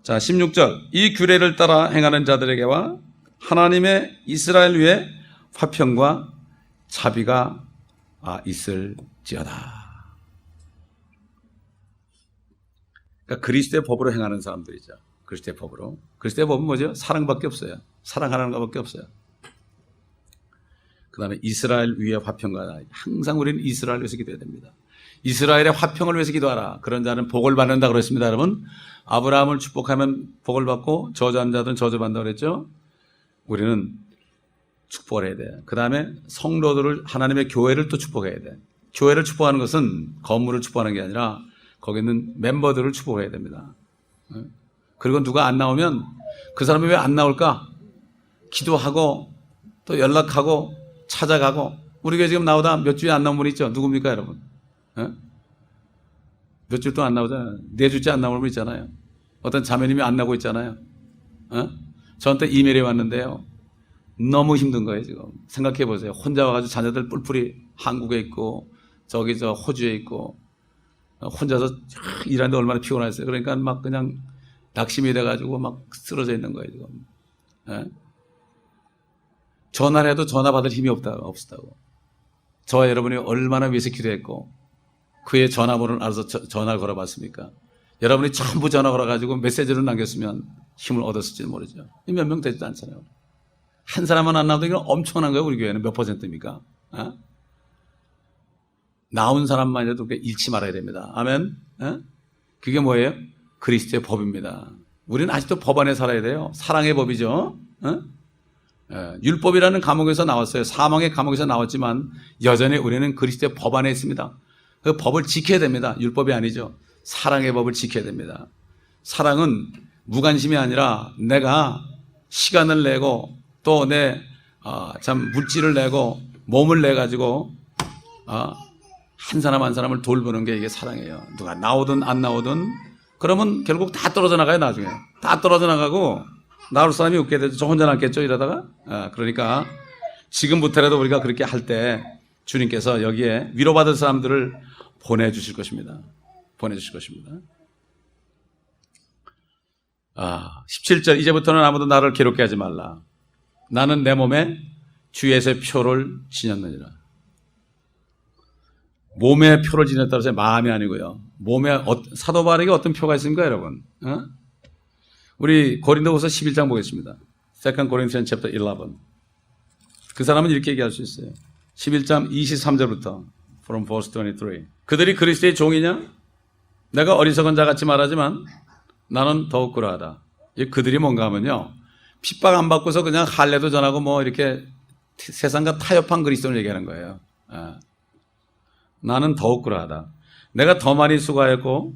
자, 16절. 이 규례를 따라 행하는 자들에게와 하나님의 이스라엘 위에 화평과 자비가 있을지어다. 그러니까 그리스도의 법으로 행하는 사람들이죠. 그리스도의 법으로. 그리스도의 법은 뭐죠? 사랑밖에 없어요. 사랑하는 것밖에 없어요. 그 다음에 이스라엘 위에 화평과 항상 우리는 이스라엘 위해서 기도해야 됩니다. 이스라엘의 화평을 위해서 기도하라. 그런 자는 복을 받는다 그랬습니다. 여러분. 아브라함을 축복하면 복을 받고 저주하는 자들은 저주받는다 그랬죠. 우리는 축복을 해야 돼요. 그 다음에 성도들을 하나님의 교회를 또 축복해야 돼. 교회를 축복하는 것은 건물을 축복하는 게 아니라 거기 있는 멤버들을 축복해야 됩니다. 그리고 누가 안 나오면 그 사람이 왜 안 나올까? 기도하고 또 연락하고 찾아가고 우리 교회 지금 나오다 몇 주에 안 나온 분 있죠? 누굽니까 여러분? 몇 주 동안 안 나오잖아요. 네 주째 안 나오는 분 있잖아요. 어떤 자매님이 안 나오고 있잖아요. 저한테 이메일이 왔는데요. 너무 힘든 거예요, 지금. 생각해 보세요. 혼자 와가지고 자녀들 뿔뿔이 한국에 있고, 저기 저 호주에 있고, 혼자서 일하는데 얼마나 피곤했어요. 그러니까 막 그냥 낙심이 돼가지고 막 쓰러져 있는 거예요, 지금. 예? 전화를 해도 전화 받을 힘이 없다고. 저와 여러분이 얼마나 위해서 기도했고, 그의 전화번호를 알아서 전화를 걸어봤습니까? 여러분이 전부 전화 걸어가지고 메시지를 남겼으면 힘을 얻었을지 모르죠. 몇 명 되지도 않잖아요. 한 사람만 안 나와도 이건 엄청난 거예요. 우리 교회는 몇 퍼센트입니까? 나온 사람만이라도 잃지 말아야 됩니다. 아멘. 그게 뭐예요? 그리스도의 법입니다. 우리는 아직도 법 안에 살아야 돼요. 사랑의 법이죠. 율법이라는 감옥에서 나왔어요. 사망의 감옥에서 나왔지만 여전히 우리는 그리스도의 법 안에 있습니다. 그 법을 지켜야 됩니다. 율법이 아니죠. 사랑의 법을 지켜야 됩니다. 사랑은 무관심이 아니라 내가 시간을 내고 또 내 물질을 내고 몸을 내 가지고 한 사람 한 사람을 돌보는 게 이게 사랑이에요. 누가 나오든 안 나오든 그러면 결국 다 떨어져 나가요. 나중에 다 떨어져 나가고 나올 사람이 없게 되죠. 저 혼자 남겠죠 이러다가. 그러니까 지금부터라도 우리가 그렇게 할 때 주님께서 여기에 위로받을 사람들을 보내주실 것입니다. 보내주실 것입니다. 17절 이제부터는 아무도 나를 괴롭게 하지 말라. 나는 내 몸에 주 예수의 표를 지녔느니라. 몸에 표를 지녔다고 해서 마음이 아니고요. 몸에 사도 바울에게 어떤 표가 있습니까, 여러분? 우리 고린도후서 11장 보겠습니다. 2 Corinthians chapter 11. 그 사람은 이렇게 얘기할 수 있어요. 11장 23절부터 from verse 23. 그들이 그리스도의 종이냐? 내가 어리석은 자 같이 말하지만 나는 더욱 그러하다. 그들이 뭔가 하면요. 핍박 안 받고서 그냥 할례도 전하고 뭐 이렇게 세상과 타협한 그리스도를 얘기하는 거예요. 나는 더욱 그러하다. 내가 더 많이 수고하였고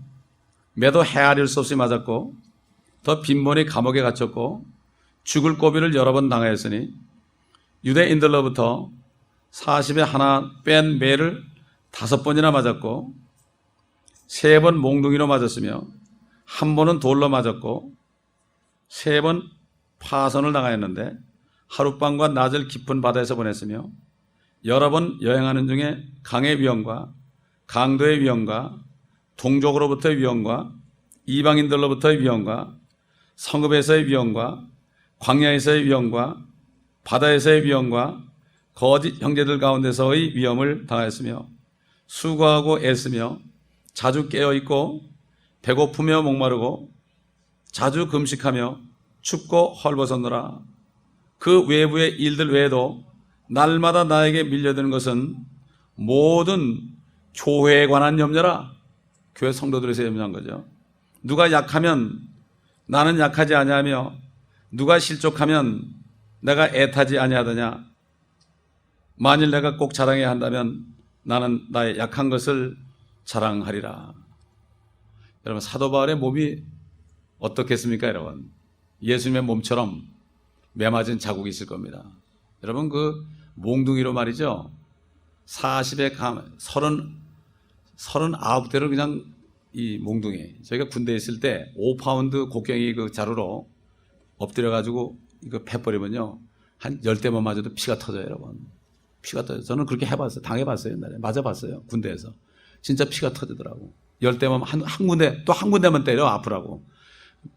매도 헤아릴 수 없이 맞았고 더 빈번히 감옥에 갇혔고 죽을 고비를 여러 번 당하였으니 유대인들로부터 40에 하나 뺀 매를 5번이나 맞았고 3번 몽둥이로 맞았으며 1번은 돌로 맞았고 3번 파선을 당하였는데 하룻밤과 낮을 깊은 바다에서 보냈으며 여러 번 여행하는 중에 강의 위험과 강도의 위험과 동족으로부터의 위험과 이방인들로부터의 위험과 성읍에서의 위험과 광야에서의 위험과 바다에서의 위험과 거짓 형제들 가운데서의 위험을 당하였으며 수고하고 애쓰며 자주 깨어있고 배고프며 목마르고 자주 금식하며 춥고 헐벗었노라. 그 외부의 일들 외에도 날마다 나에게 밀려드는 것은 모든 교회에 관한 염려라. 교회 성도들에서 염려한 거죠. 누가 약하면 나는 약하지 아니하며 누가 실족하면 내가 애타지 아니하더냐. 만일 내가 꼭 자랑해야 한다면 나는 나의 약한 것을 자랑하리라. 여러분 사도 바울의 몸이 어떻겠습니까, 여러분? 예수님의 몸처럼 매맞은 자국이 있을 겁니다. 여러분 그 몽둥이로 말이죠. 40에 39대로 그냥 이 몽둥이. 저희가 군대에 있을 때 5파운드 곡괭이 그 자루로 엎드려가지고 이거 패버리면요. 한 10대만 맞아도 피가 터져요, 여러분. 피가 터져요. 저는 그렇게 해봤어요. 당해봤어요, 옛날에. 맞아봤어요, 군대에서. 진짜 피가 터지더라고. 10대만 한 군데, 또 한 군데만 때려, 아프라고.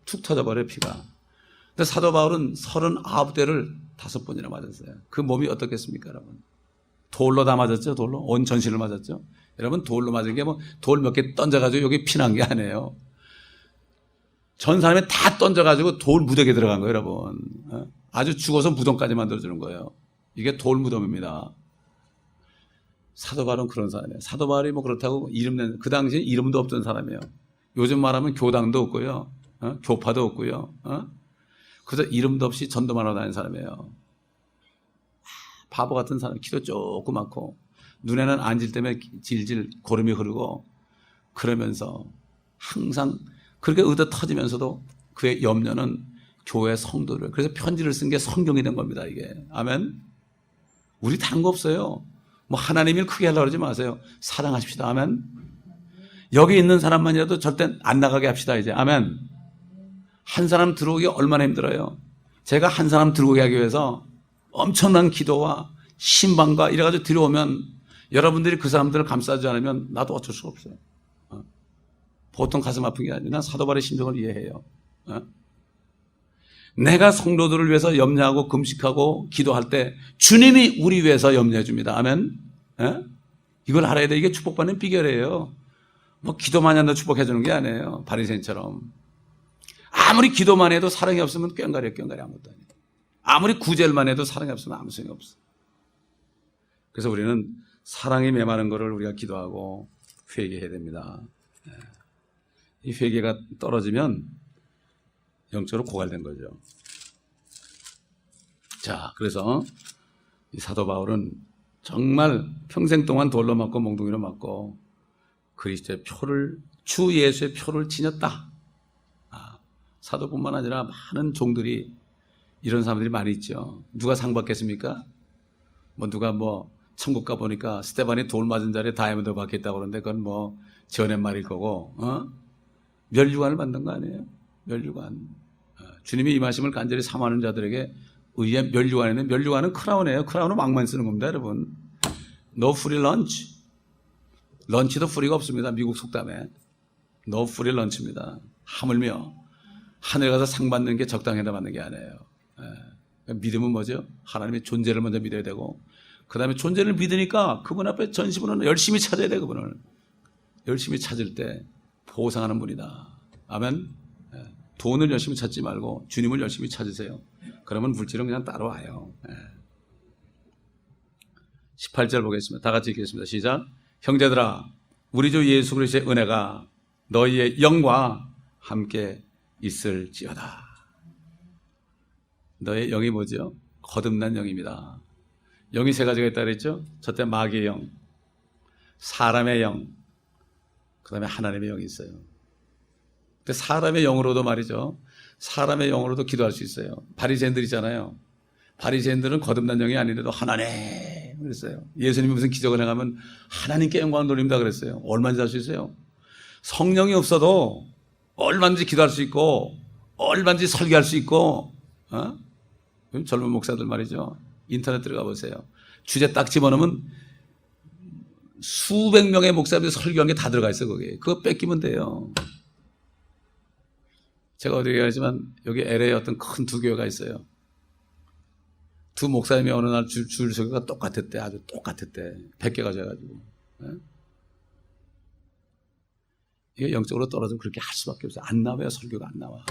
툭 터져버려요, 피가. 근데 사도 바울은 39대를 5번이나 맞았어요. 그 몸이 어떻겠습니까, 여러분? 돌로 다 맞았죠, 돌로? 온 전신을 맞았죠? 여러분, 돌로 맞은 게 뭐, 돌 몇 개 던져가지고 여기 피난 게 아니에요. 전 사람이 다 던져가지고 돌 무덤에 들어간 거예요, 여러분. 아주 죽어서 무덤까지 만들어주는 거예요. 이게 돌 무덤입니다. 사도 바울은 그런 사람이에요. 사도 바울이 뭐 그렇다고 그 당시에 이름도 없던 사람이에요. 요즘 말하면 교당도 없고요. 교파도 없고요. 그래서 이름도 없이 전도만 하고 다니는 사람이에요. 바보 같은 사람, 키도 조그맣고 눈에는 안질 때문에 질질 고름이 흐르고 그러면서 항상 그렇게 의도 터지면서도 그의 염려는 교회 성도를, 그래서 편지를 쓴 게 성경이 된 겁니다, 이게. 아멘. 우리 다른 거 없어요. 뭐 하나님 일 크게 하려고 그러지 마세요. 사랑하십시다. 아멘. 여기 있는 사람만이라도 절대 안 나가게 합시다. 이제 아멘. 한 사람 들어오기 얼마나 힘들어요. 제가 한 사람 들어오게 하기 위해서 엄청난 기도와 신방과 이래가지고 들어오면 여러분들이 그 사람들을 감싸지 않으면 나도 어쩔 수가 없어요. 보통 가슴 아픈 게 아니라 사도 바울의 심정을 이해해요. 내가 성도들을 위해서 염려하고 금식하고 기도할 때 주님이 우리 위해서 염려해 줍니다. 아멘. 이걸 알아야 돼. 이게 축복받는 비결이에요. 뭐 기도만 한다 축복해 주는 게 아니에요. 바리새인처럼. 아무리 기도만 해도 사랑이 없으면 꽹가리 아무것도 아니에요. 아무리 구절만 해도 사랑이 없으면 아무 소용이 없어. 그래서 우리는 사랑이 메마른 것을 우리가 기도하고 회개해야 됩니다. 이 회개가 떨어지면 영적으로 고갈된 거죠. 자, 그래서 이 사도 바울은 정말 평생 동안 돌로 맞고 몽둥이로 맞고 그리스도의 표를, 주 예수의 표를 지녔다. 사도뿐만 아니라 많은 종들이 이런 사람들이 많이 있죠. 누가 상 받겠습니까? 누가 천국 가보니까 스테반이 돌 맞은 자리에 다이아몬드 받겠다고 그러는데 그건 지어낸 말일 거고, 멸류관을 받는 거 아니에요? 멸류관. 주님이 이 말씀을 간절히 사모하는 자들에게 의의 멸류관에는, 멸류관은 크라운이에요. 크라운은 막만 쓰는 겁니다, 여러분. No free lunch. 런치도 프리가 없습니다. 미국 속담에. No free lunch입니다. 하물며 하늘 가서 상 받는 게 적당해다 받는 게 아니에요. 믿음은 뭐죠? 하나님의 존재를 먼저 믿어야 되고, 그 다음에 존재를 믿으니까 그분 앞에 전심으로는 열심히 찾아야 돼. 그분을 열심히 찾을 때 보상하는 분이다. 아멘. 돈을 열심히 찾지 말고 주님을 열심히 찾으세요. 그러면 물질은 그냥 따라와요. 18절 보겠습니다. 다 같이 읽겠습니다. 시작. 형제들아, 우리 주 예수 그리스도의 은혜가 너희의 영과 함께 있을지어다. 너의 영이 뭐죠? 거듭난 영입니다. 영이 세 가지가 있다 그랬죠? 첫째 마귀의 영, 사람의 영, 그 다음에 하나님의 영이 있어요. 근데 사람의 영으로도 말이죠, 사람의 영으로도 기도할 수 있어요. 바리새인들이잖아요. 바리새인들은 거듭난 영이 아니래도 하나님 그랬어요. 예수님이 무슨 기적을 행하면 하나님께 영광을 돌립니다 그랬어요. 얼마든지 할 수 있어요. 성령이 없어도 얼마든지 기도할 수 있고 얼마든지 설교할 수 있고, 젊은 목사들 말이죠, 인터넷 들어가 보세요. 주제 딱 집어넣으면 수백 명의 목사님들이 설교한 게 다 들어가 있어요. 거기에. 그거 뺏기면 돼요. 제가 어디 얘기하지만 여기 LA에 어떤 큰 두 교회가 있어요. 두 목사님이 어느 날 줄 설교가 똑같았대. 아주 똑같았대. 100개 가져가지고. 이게 영적으로 떨어지면 그렇게 할 수밖에 없어요. 안 나와요. 설교가 안 나와.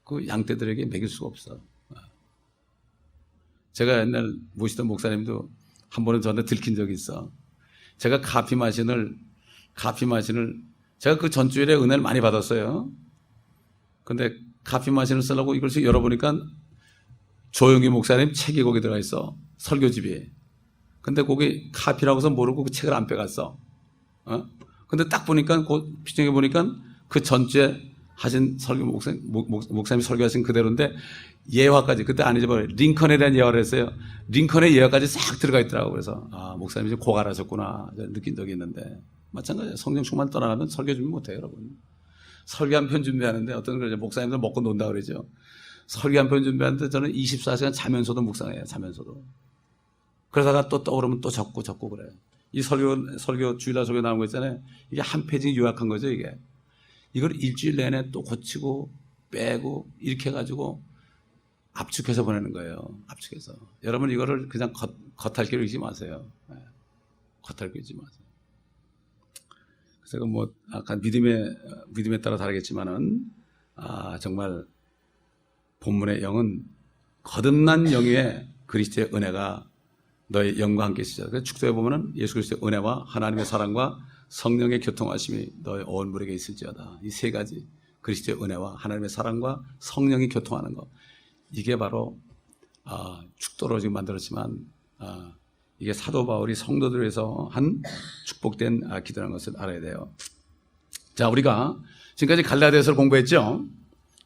그 양떼들에게 먹일 수가 없어. 제가 옛날 모시던 목사님도 한 번은 저한테 들킨 적이 있어. 제가 카피 마신을 제가 그 전주일에 은혜를 많이 받았어요. 근데 카피 마신을 쓰려고 이걸 열어보니까 조용기 목사님 책이 거기 들어가 있어. 설교집이. 근데 거기 카피라고서 모르고 그 책을 안 빼갔어. 근데 딱 보니까, 그 피정해 보니까 그 전주에 하신 설교 목사님이 설교하신 그대로인데 예화까지, 그때 안 잊어버려요. 링컨에 대한 예화를 했어요. 링컨의 예화까지 싹 들어가 있더라고. 그래서 목사님이 좀 고갈하셨구나 느낀 적이 있는데, 마찬가지예요. 성령 충만 떠나가면 설교 준비 못해요, 여러분. 설교 한 편 준비하는데 어떤 걸 목사님들 먹고 논다 그러죠. 설교 한 편 준비하는데 저는 24시간 자면서도 묵상해요. 자면서도. 그러다가 또 떠오르면 또 적고 그래요. 이 설교 주일날 설교 나온 거 있잖아요. 이게 한 페이지 요약한 거죠, 이게. 이걸 일주일 내내 또 고치고 빼고 이렇게 해가지고 압축해서 보내는 거예요. 압축해서. 여러분 이거를 그냥 겉핥기로 읽지 마세요. 겉핥기 읽지 마세요. 그래서 아까 믿음에 따라 다르겠지만은, 정말 본문의 영은 거듭난 영의 그리스도의 은혜가 너의 영과 함께 있으리라. 그래서 축도에 보면은 예수 그리스도의 은혜와 하나님의 사랑과 성령의 교통하심이 너의 온 무리에게 있을지어다. 이 세 가지, 그리스도의 은혜와 하나님의 사랑과 성령이 교통하는 것, 이게 바로 축도로 지금 만들었지만 이게 사도 바울이 성도들을 위해서 한 축복된 기도라는 것을 알아야 돼요. 자, 우리가 지금까지 갈라디아서를 공부했죠.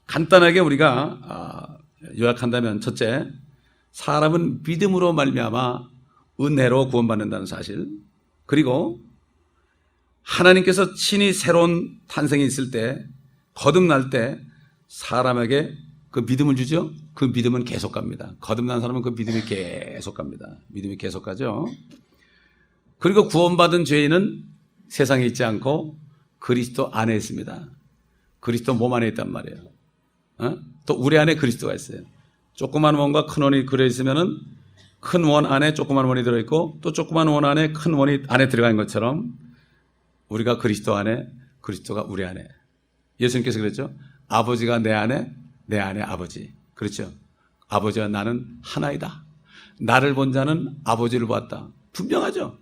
간단하게 우리가 요약한다면, 첫째, 사람은 믿음으로 말미암아 은혜로 구원받는다는 사실, 그리고 하나님께서 친히 새로운 탄생이 있을 때, 거듭날 때 사람에게 그 믿음을 주죠. 그 믿음은 계속 갑니다. 거듭난 사람은 그 믿음이 계속 갑니다. 믿음이 계속 가죠. 그리고 구원받은 죄인은 세상에 있지 않고 그리스도 안에 있습니다. 그리스도 몸 안에 있단 말이에요. 또 우리 안에 그리스도가 있어요. 조그만 원과 큰 원이 그려있으면은 큰 원 안에 조그만 원이 들어있고 또 조그만 원 안에 큰 원이 안에 들어간 것처럼 우리가 그리스도 안에, 그리스도가 우리 안에. 예수님께서 그랬죠. 아버지가 내 안에, 내 안에 아버지. 그렇죠. 아버지와 나는 하나이다. 나를 본 자는 아버지를 보았다. 분명하죠.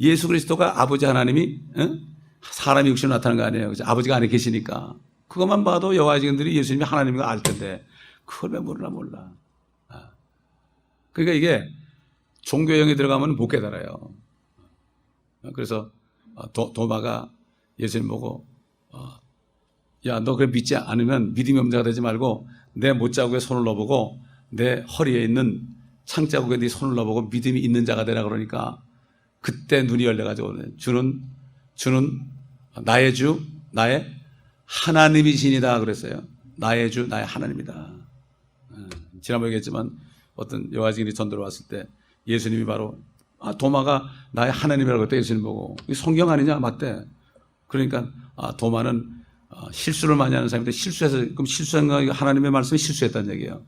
예수 그리스도가 아버지 하나님이 사람이 육신으로 나타난 거 아니에요. 그렇죠? 아버지가 안에 계시니까. 그것만 봐도 여호와의 증인들이 예수님이 하나님인 거 알 텐데 그걸 왜 몰라. 그러니까 이게 종교형에 들어가면 못 깨달아요. 그래서 도마가 예수님 보고 야, 너 그래 믿지 않으면 믿음이 없는 자가 되지 말고 내 못자국에 손을 넣어보고 내 허리에 있는 창자국에 네 손을 넣어보고 믿음이 있는 자가 되라 그러니까 그때 눈이 열려가지고 주는 나의 주, 나의 하나님이시니다 그랬어요. 나의 주, 나의 하나님이다. 지난번에 얘기했지만 어떤 여호와 증인이 전도로 왔을 때 예수님이 바로 도마가 나의 하나님이라고 했대. 예수님 보고 성경 아니냐? 맞대. 그러니까 도마는 실수를 많이 하는 사람인데 실수해서 그럼 실수한 거 하나님의 말씀이 실수했다는 얘기예요.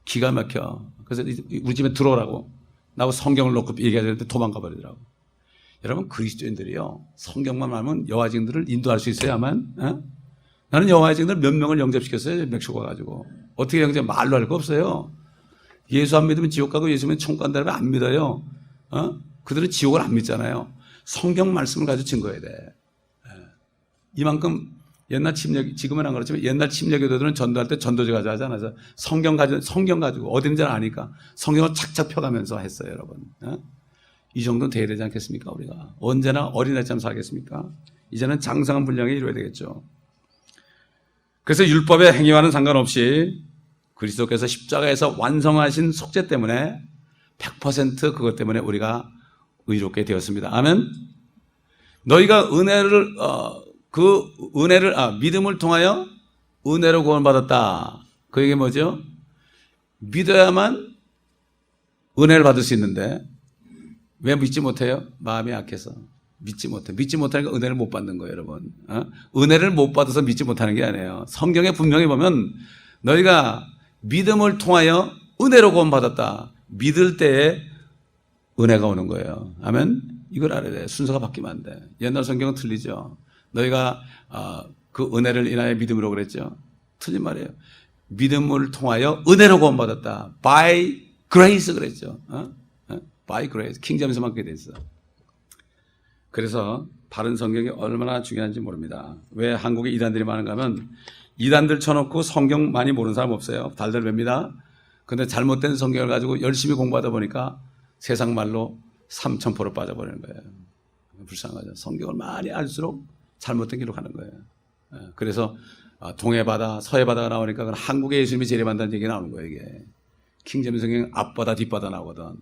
기가 막혀. 그래서 우리 집에 들어오라고 나하고 성경을 놓고 얘기해야 되는데 도망가 버리더라고. 여러분 그리스도인들이요 성경만 알면 여호와 증인들을 인도할 수 있어야만. 나는 여호와 증인들 몇 명을 영접시켰어요. 멕시코 가가지고 어떻게 영접? 말로 할 거 없어요. 예수 안 믿으면 지옥 가고 예수 믿으면 천국 간다면 안 믿어요. 그들은 지옥을 안 믿잖아요. 성경 말씀을 가지고 증거해야 돼. 이만큼 옛날 침략, 지금은 안 그렇지만 옛날 침략교도들은 전도할 때 전도지 가지고 하지 않아서 성경 가지고 어딘지 아니까 성경을 착착 펴가면서 했어요, 여러분. 이 정도는 돼야 되지 않겠습니까, 우리가? 언제나 어린아이처럼 살겠습니까? 이제는 장성한 분량에 이루어야 되겠죠. 그래서 율법의 행위와는 상관없이 그리스도께서 십자가에서 완성하신 속죄 때문에 100% 그것 때문에 우리가 의롭게 되었습니다. 아멘. 너희가 믿음을 통하여 은혜로 구원받았다. 그 얘기 뭐죠? 믿어야만 은혜를 받을 수 있는데 왜 믿지 못해요? 마음이 약해서 믿지 못해. 믿지 못하니까 은혜를 못 받는 거예요, 여러분. 은혜를 못 받아서 믿지 못하는 게 아니에요. 성경에 분명히 보면 너희가 믿음을 통하여 은혜로 구원받았다. 믿을 때에 은혜가 오는 거예요. 아멘. 이걸 알아야 돼. 순서가 바뀌면 안 돼. 옛날 성경은 틀리죠. 너희가 그 은혜를 인하여 믿음으로 그랬죠. 틀린 말이에요. 믿음을 통하여 은혜로 구원받았다. By grace 그랬죠. By grace. 킹제임스만 그렇게 돼 있어. 그래서 바른 성경이 얼마나 중요한지 모릅니다. 왜 한국에 이단들이 많은가 하면 이단들 쳐놓고 성경 많이 모르는 사람 없어요. 달달 뵙니다. 근데 잘못된 성경을 가지고 열심히 공부하다 보니까 세상 말로 삼천포로 빠져버리는 거예요. 불쌍하죠. 성경을 많이 알수록 잘못된 길로 가는 거예요. 그래서 동해바다, 서해바다가 나오니까 그건 한국의 예수님이 재림한다는 얘기 나오는 거예요. 이게 킹제임스 성경 앞바다, 뒷바다 나오거든.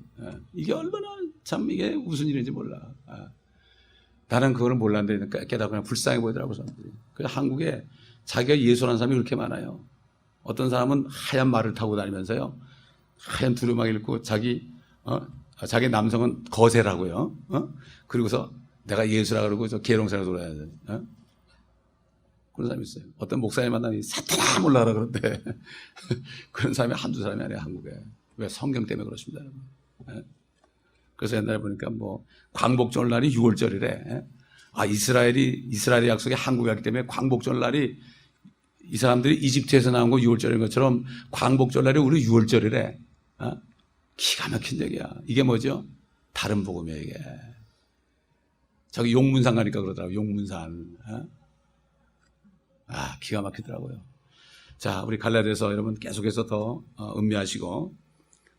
이게 얼마나 참 이게 무슨 일인지 몰라. 나는 그거를 몰랐는데 깨닫고 그냥 불쌍해 보이더라고 사람들이. 그래서 한국에 자기가 예수라는 사람이 그렇게 많아요. 어떤 사람은 하얀 말을 타고 다니면서요, 하얀 두루마기 입고 자기 남성은 거세라고요. 그리고서 내가 예수라 그러고 저 계룡사라 돌아야 돼. 그런 사람이 있어요. 어떤 목사님 만나면 사탄아 몰라라 그런데 그런 사람이 한두 사람이 아니에요, 한국에. 왜? 성경 때문에 그렇습니다, 여러분. 그래서 옛날에 보니까 뭐 광복절날이 6월절이래. 이스라엘의 약속이 한국에 왔기 때문에 광복절날이 이 사람들이 이집트에서 나온 거 6월절인 것처럼 광복절날이 우리 6월절이래. 기가 막힌 얘기야. 이게 뭐죠? 다른 복음이에요, 이게. 저기 용문산 가니까 그러더라고요. 용문산. 기가 막히더라고요. 자, 우리 갈라디아서 여러분 계속해서 더 음미하시고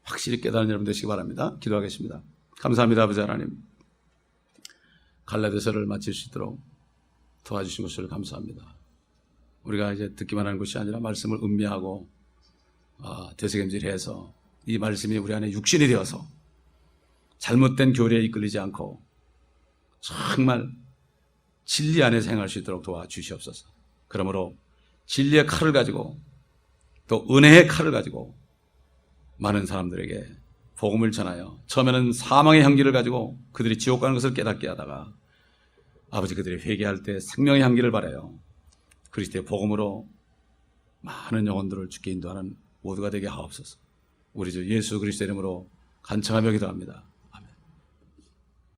확실히 깨달은 여러분 되시기 바랍니다. 기도하겠습니다. 감사합니다, 아버지 하나님. 갈라디아서를 마칠 수 있도록 도와주신 것을 감사합니다. 우리가 이제 듣기만 하는 것이 아니라 말씀을 음미하고 되새김질해서 이 말씀이 우리 안에 육신이 되어서 잘못된 교리에 이끌리지 않고 정말 진리 안에서 행할 수 있도록 도와주시옵소서. 그러므로 진리의 칼을 가지고 또 은혜의 칼을 가지고 많은 사람들에게 복음을 전하여 처음에는 사망의 향기를 가지고 그들이 지옥 가는 것을 깨닫게 하다가 아버지 그들이 회개할 때 생명의 향기를 바라요. 그리스도의 복음으로 많은 영혼들을 주께 인도하는 모두가 되게 하옵소서. 우리 주 예수 그리스도 이름으로 간청하며 기도합니다.